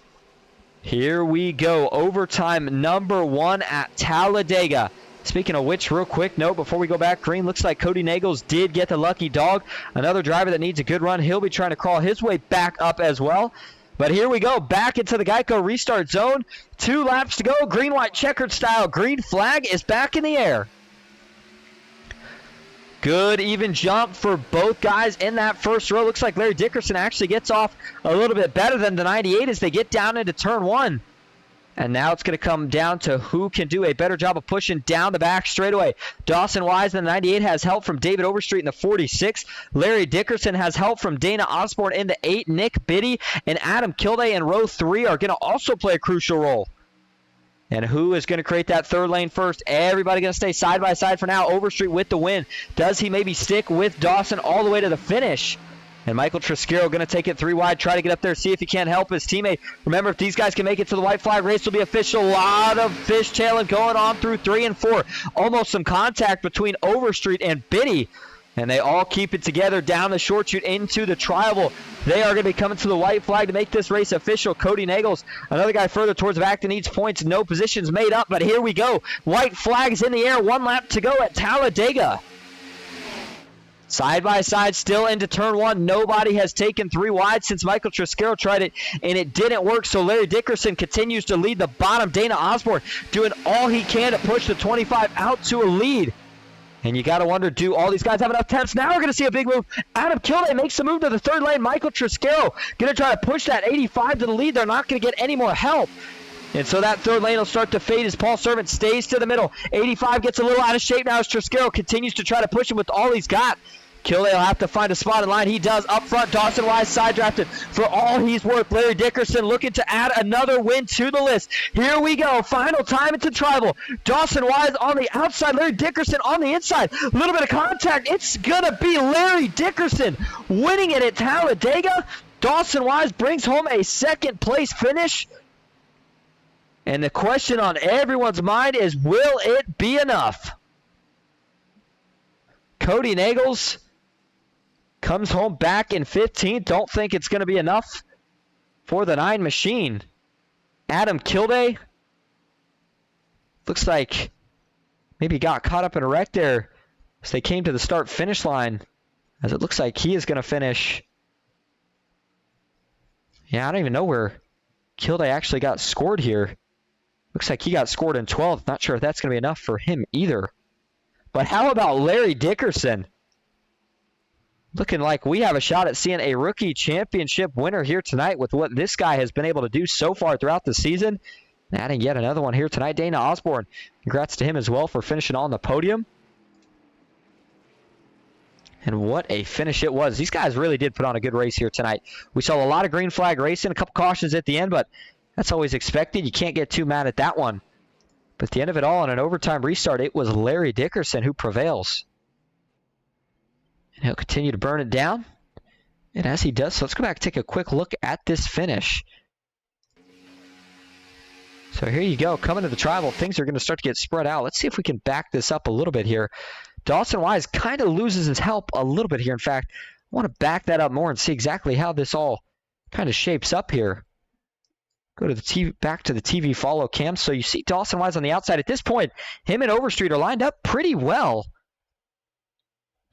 Here we go. Overtime number 1 at Talladega. Speaking of which, real quick note before we go back, green, looks like Cody Nagels did get the lucky dog. Another driver that needs a good run. He'll be trying to crawl his way back up as well. But here we go, back into the Geico restart zone. 2 laps to go, green, white, checkered style. Green flag is back in the air. Good even jump for both guys in that first row. Looks like Larry Dickerson actually gets off a little bit better than the 98 as they get down into turn 1. And now it's going to come down to who can do a better job of pushing down the back straightaway. Dawson Wise in the 98 has help from David Overstreet in the 46. Larry Dickerson has help from Dana Osborne in the 8. Nick Biddy and Adam Kilday in row 3 are going to also play a crucial role. And who is going to create that third lane first? Everybody going to stay side by side for now. Overstreet with the win. Does he maybe stick with Dawson all the way to the finish? And Michael Triscaro going to take it 3 wide, try to get up there, see if he can't help his teammate. Remember, if these guys can make it to the white flag, race will be official. A lot of fishtailing going on through 3 and 4. Almost some contact between Overstreet and Biddy. And they all keep it together down the short chute into the tribal. They are going to be coming to the white flag to make this race official. Cody Nagels, another guy further towards the back that needs points. No positions made up, but here we go. White flags in the air. 1 lap to go at Talladega. Side by side, still into turn 1. Nobody has taken 3 wide since Michael Triscaro tried it, and it didn't work. So Larry Dickerson continues to lead the bottom. Dana Osborne doing all he can to push the 25 out to a lead. And you got to wonder, do all these guys have enough temps? Now we're going to see a big move. Adam Kilday makes the move to the third lane. Michael Triscaro going to try to push that 85 to the lead. They're not going to get any more help. And so that third lane will start to fade as Paul Servant stays to the middle. 85 gets a little out of shape now as Triscaro continues to try to push him with all he's got. Kilday will have to find a spot in line. He does. Up front, Dawson Wise side drafted. For all he's worth, Larry Dickerson looking to add another win to the list. Here we go. Final time into tribal. Dawson Wise on the outside. Larry Dickerson on the inside. A little bit of contact. It's going to be Larry Dickerson winning it at Talladega. Dawson Wise brings home a second place finish. And the question on everyone's mind is, will it be enough? Cody Nagels comes home back in 15th. Don't think it's going to be enough for the 9 machine. Adam Kilday. Looks like maybe got caught up in a wreck there as they came to the start-finish line. As it looks like he is going to finish. Yeah, I don't even know where Kilday actually got scored here. Looks like he got scored in 12th. Not sure if that's going to be enough for him either. But how about Larry Dickerson? Looking like we have a shot at seeing a rookie championship winner here tonight with what this guy has been able to do so far throughout the season. Adding yet another one here tonight, Dana Osborne. Congrats to him as well for finishing on the podium. And what a finish it was. These guys really did put on a good race here tonight. We saw a lot of green flag racing, a couple cautions at the end, but that's always expected. You can't get too mad at that one. But at the end of it all, in an overtime restart, it was Larry Dickerson who prevails. And he'll continue to burn it down. And as he does so, let's go back and take a quick look at this finish. So here you go. Coming to the Tribal, things are going to start to get spread out. Let's see if we can back this up a little bit here. Dawson Wise kind of loses his help a little bit here. In fact, I want to back that up more and see exactly how this all kind of shapes up here. Go to the TV, back to the TV follow cam. So you see Dawson Wise on the outside. At this point, him and Overstreet are lined up pretty well.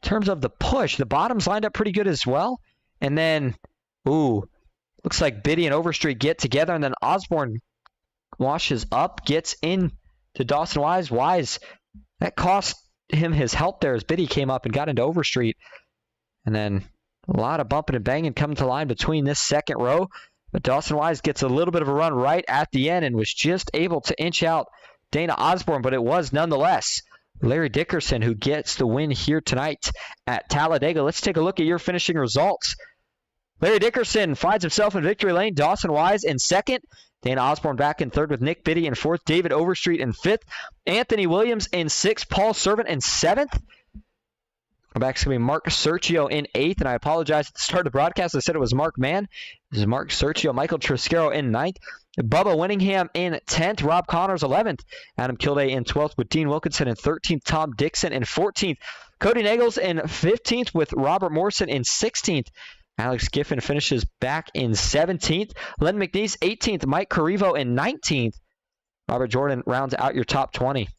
In terms of the push, the bottom's lined up pretty good as well. And then, looks like Biddy and Overstreet get together, and then Osborne washes up, gets in to Dawson Wise. Wise, that cost him his help there as Biddy came up and got into Overstreet. And then a lot of bumping and banging coming to line between this second row. But Dawson Wise gets a little bit of a run right at the end and was just able to inch out Dana Osborne, but it was nonetheless Larry Dickerson who gets the win here tonight at Talladega. Let's take a look at your finishing results. Larry Dickerson finds himself in victory lane. Dawson Wise in second. Dana Osborne back in third with Nick Biddy in fourth. David Overstreet in fifth. Anthony Williams in sixth. Paul Servant in seventh. Back's going to be Mark Sergio in eighth. And I apologize at the start of the broadcast. I said it was Mark Mann. This is Mark Sergio. Michael Triscaro in ninth. Bubba Winningham in 10th. Rob Connors 11th. Adam Kilday in 12th with Dean Wilkinson in 13th. Tom Dixon in 14th. Cody Nagels in 15th with Robert Morrison in 16th. Alex Giffen finishes back in 17th. Len McNeese 18th. Mike Carrivo in 19th. Robert Jordan rounds out your top 20.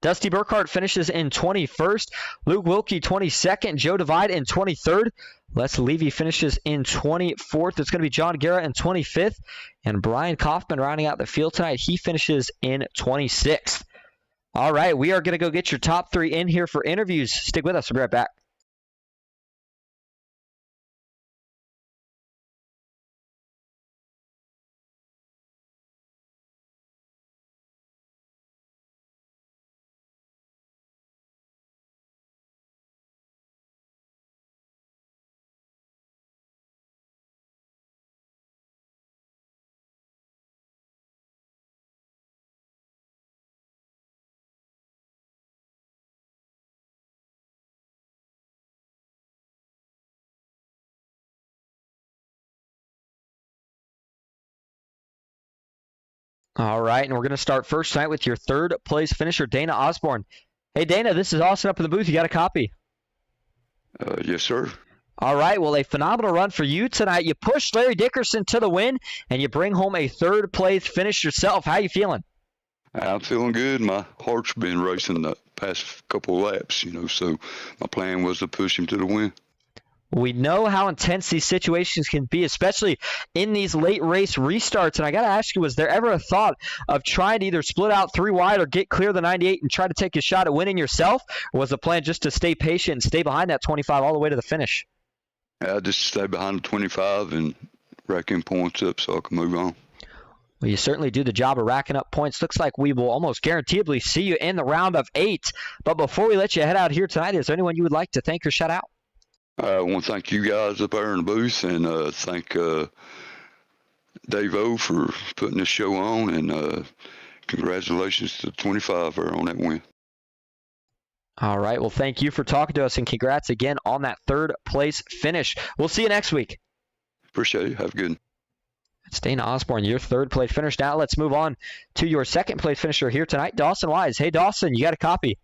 Dusty Burkhart finishes in 21st. Luke Wilkie 22nd. Joe Divide in 23rd. Les Levy finishes in 24th. It's going to be John Guerra in 25th. And Brian Kaufman rounding out the field tonight. He finishes in 26th. All right, we are going to go get your top 3 in here for interviews. Stick with us. We'll be right back. All right, and we're going to start first tonight with your third place finisher, Dana Osborne. Hey, Dana, this is Austin up in the booth. You got a copy? Yes, sir. All right, well, a phenomenal run for you tonight. You pushed Larry Dickerson to the win, and you bring home a third place finish yourself. How you feeling? I'm feeling good. My heart's been racing the past couple of laps, so my plan was to push him to the win. We know how intense these situations can be, especially in these late race restarts. And I got to ask you, was there ever a thought of trying to either split out 3 wide or get clear of the 98 and try to take a shot at winning yourself? Or was the plan just to stay patient and stay behind that 25 all the way to the finish? I just stay behind the 25 and racking points up so I can move on. Well, you certainly do the job of racking up points. Looks like we will almost guaranteedly see you in the round of 8. But before we let you head out here tonight, is there anyone you would like to thank or shout out? I want to thank you guys up there in the booth and thank Dave O for putting this show on, and congratulations to 25 on that win. All right. Well, thank you for talking to us, and congrats again on that third place finish. We'll see you next week. Appreciate it. Have a good one. It's Dana Osborne, your third place finish. Now let's move on to your second place finisher here tonight, Dawson Wise. Hey, Dawson, you got a copy?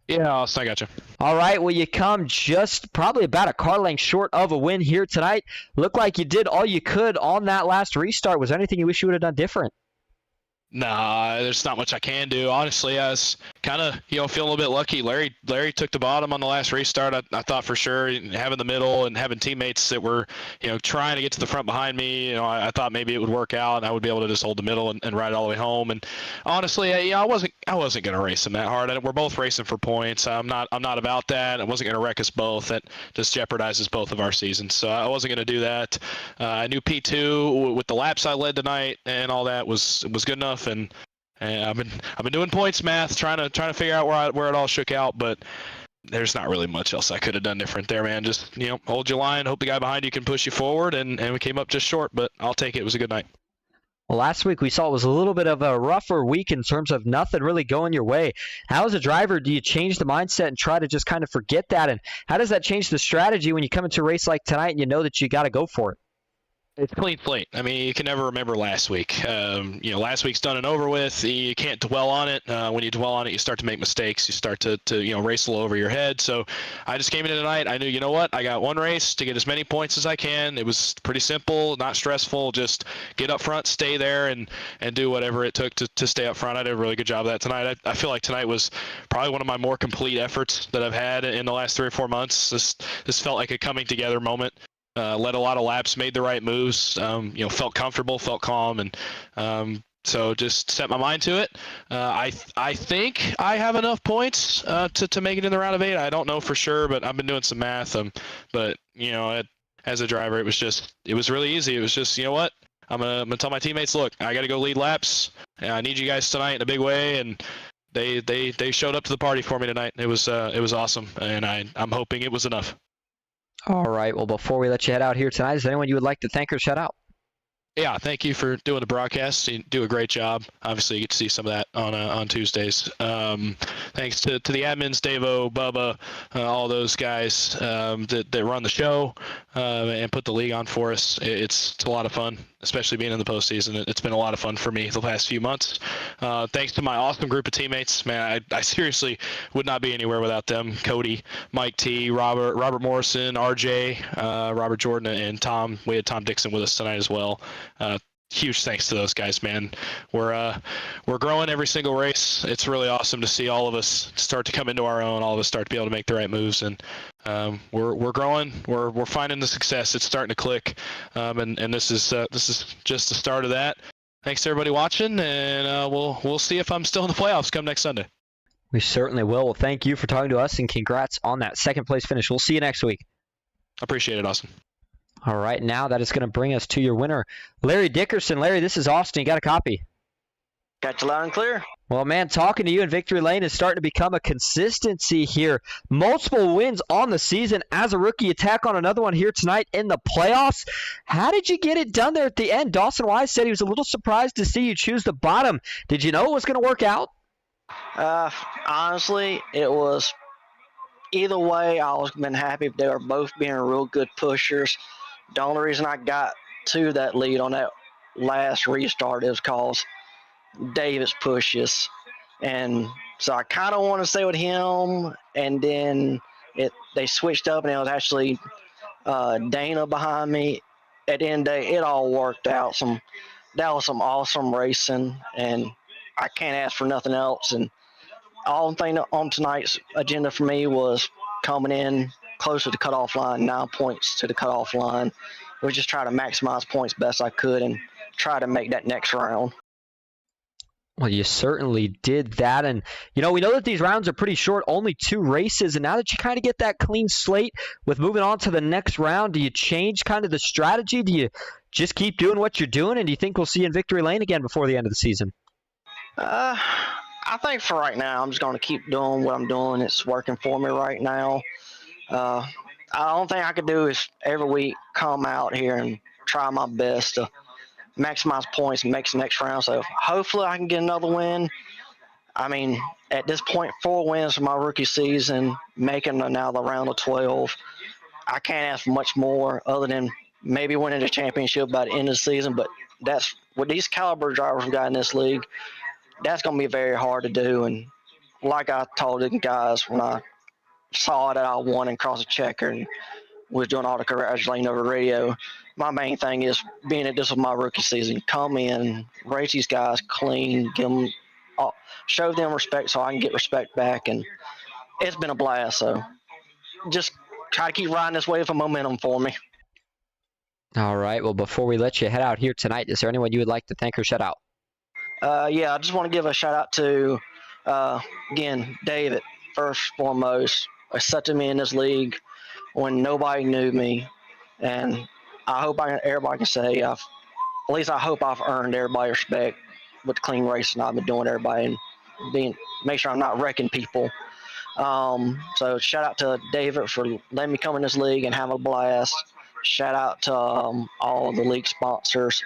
Yeah, Austin, I got you. All right, well, you come just probably about a car length short of a win here tonight. Looked like you did all you could on that last restart. Was there anything you wish you would have done different? Nah, there's not much I can do. Honestly, I was kind of, feeling a little bit lucky. Larry took the bottom on the last restart. I thought for sure having the middle and having teammates that were, trying to get to the front behind me, I thought maybe it would work out and I would be able to just hold the middle and ride it all the way home. And honestly, I wasn't going to race him that hard. We're both racing for points. I'm not about that. I wasn't going to wreck us both. That just jeopardizes both of our seasons. So I wasn't going to do that. I knew P2 with the laps I led tonight and all that was good enough. And I've been doing points math, trying to figure out where it all shook out, but there's not really much else I could have done different there, man. Just hold your line, hope the guy behind you can push you forward, and we came up just short, but I'll take it. It was a good night. Well, last week we saw it was a little bit of a rougher week in terms of nothing really going your way. How, as a driver, do you change the mindset and try to just kind of forget that? And how does that change the strategy when you come into a race like tonight and you know that you got to go for it? It's clean slate. I mean, you can never remember last week. Last week's done and over with. You can't dwell on it. When you dwell on it, you start to make mistakes. You start to race a little over your head. So I just came in tonight. I knew, you know what? I got one race to get as many points as I can. It was pretty simple, not stressful. Just get up front, stay there, and do whatever it took to stay up front. I did a really good job of that tonight. I feel like tonight was probably one of my more complete efforts that I've had in the last 3 or 4 months. This felt like a coming together moment. Led a lot of laps, made the right moves, felt comfortable, felt calm, and so just set my mind to it. I think I have enough points to make it in the round of 8. I don't know for sure, but I've been doing some math. But as a driver, it was really easy. It was just, you know what? I'm gonna tell my teammates, look, I got to go lead laps. I need you guys tonight in a big way, and they showed up to the party for me tonight. It was awesome, and I'm hoping it was enough. All right. Well, before we let you head out here tonight, is there anyone you would like to thank or shout out? Yeah, thank you for doing the broadcast. You do a great job. Obviously, you get to see some of that on Tuesdays. Thanks to the admins, Davo, Bubba, all those guys that run the show and put the league on for us. It's a lot of fun, especially being in the postseason. It's been a lot of fun for me the past few months. Thanks to my awesome group of teammates. Man, I seriously would not be anywhere without them. Cody, Mike T, Robert Morrison, RJ, Robert Jordan, and Tom. We had Tom Dixon with us tonight as well. Huge thanks to those guys, man. We're growing every single race. It's really awesome to see all of us start to come into our own. All of us start to be able to make the right moves, and we're growing. We're finding the success. It's starting to click, and this is just the start of that. Thanks to everybody watching, and we'll see if I'm still in the playoffs come next Sunday. We certainly will. Well, thank you for talking to us, and congrats on that second place finish. We'll see you next week. Appreciate it, Austin. All right, now that is going to bring us to your winner, Larry Dickerson. Larry, this is Austin. You got a copy? Got you loud and clear. Well, man, talking to you in Victory Lane is starting to become a consistency here. Multiple wins on the season as a rookie. Attack on another one here tonight in the playoffs. How did you get it done there at the end? Dawson Wise said he was a little surprised to see you choose the bottom. Did you know it was going to work out? Honestly, it was either way. I was been happy if they were both being real good pushers. The only reason I got to that lead on that last restart is because Davis pushes. And so I kind of want to stay with him. And then they switched up, and it was actually Dana behind me. At the end of the day, it all worked out. That was some awesome racing, and I can't ask for nothing else. And all thing on tonight's agenda for me was coming in close to the cutoff line, 9 points to the cutoff line. We just try to maximize points best I could and try to make that next round. Well, you certainly did that. And, we know that these rounds are pretty short, only 2 races. And now that you kind of get that clean slate with moving on to the next round, do you change kind of the strategy? Do you just keep doing what you're doing? And do you think we'll see you in Victory Lane again before the end of the season? I think for right now, I'm just going to keep doing what I'm doing. It's working for me right now. The only thing I could do is every week come out here and try my best to maximize points and make the next round. So hopefully I can get another win. I mean, at this point, 4 wins for my rookie season, making now the round of 12. I can't ask for much more other than maybe winning the championship by the end of the season. But that's what these caliber drivers we got in this league. That's going to be very hard to do. And like I told the guys when I saw that I won and crossed the checker and was doing all the congratulating over radio, my main thing is being that this was my rookie season, come in, race these guys clean, give them, show them respect so I can get respect back, and it's been a blast. So just try to keep riding this wave of momentum for me. All right. Well, before we let you head out here tonight, is there anyone you would like to thank or shout out? Yeah, I just want to give a shout out to, again, David, first and foremost, accepted me in this league when nobody knew me. And I hope everybody can say, at least I hope I've earned everybody's respect with the clean racing I've been doing everybody and make sure I'm not wrecking people. So shout out to David for letting me come in this league and have a blast. Shout out to all of the league sponsors.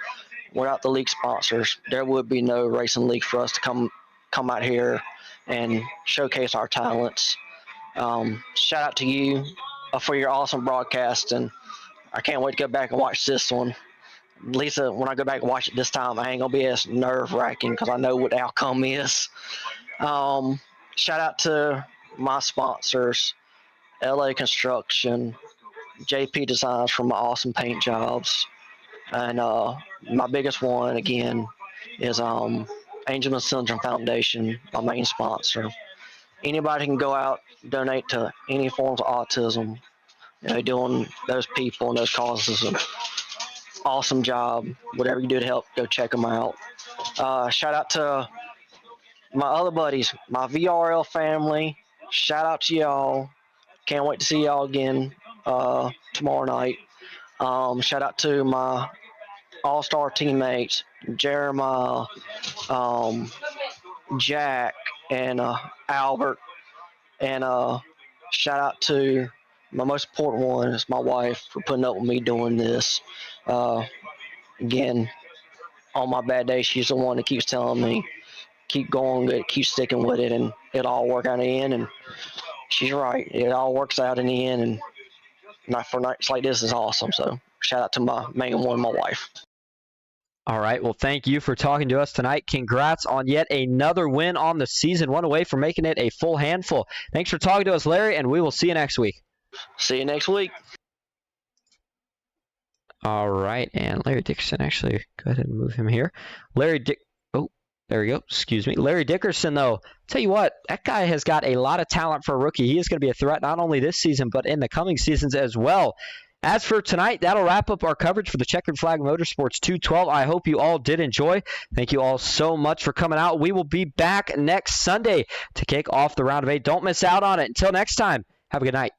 Without the league sponsors, there would be no racing league for us to come out here and showcase our talents. Shout out to you for your awesome broadcast, and I can't wait to go back and watch this one. Lisa, when I go back and watch it this time, I ain't gonna be as nerve-wracking because I know what the outcome is. Shout out to my sponsors, LA Construction, JP Designs for my awesome paint jobs, and my biggest one again is Angelman Syndrome Foundation, my main sponsor. Anybody can go out, donate to any forms of autism. Doing those people and those causes an awesome job. Whatever you do to help, go check them out. Shout out to my other buddies, my VRL family. Shout out to y'all. Can't wait to see y'all again tomorrow night. Shout out to my all-star teammates, Jeremiah, Jack, and Albert. And shout out to my most important one is my wife for putting up with me doing this. Again, on my bad day, she's the one that keeps telling me, keep going, keep sticking with it, and it'll all work out in the end. And she's right. It all works out in the end, and for nights like this is awesome. So shout out to my main one, my wife. All right. Well, thank you for talking to us tonight. Congrats on yet another win on the season, one away from making it a full handful. Thanks for talking to us, Larry, and we will see you next week. See you next week. All right. And Larry Dickerson, actually, go ahead and move him here. There we go. Excuse me. Larry Dickerson, though, tell you what, that guy has got a lot of talent for a rookie. He is going to be a threat not only this season, but in the coming seasons as well. As for tonight, that'll wrap up our coverage for the Checkered Flag Motorsports 212. I hope you all did enjoy. Thank you all so much for coming out. We will be back next Sunday to kick off the round of 8. Don't miss out on it. Until next time, have a good night.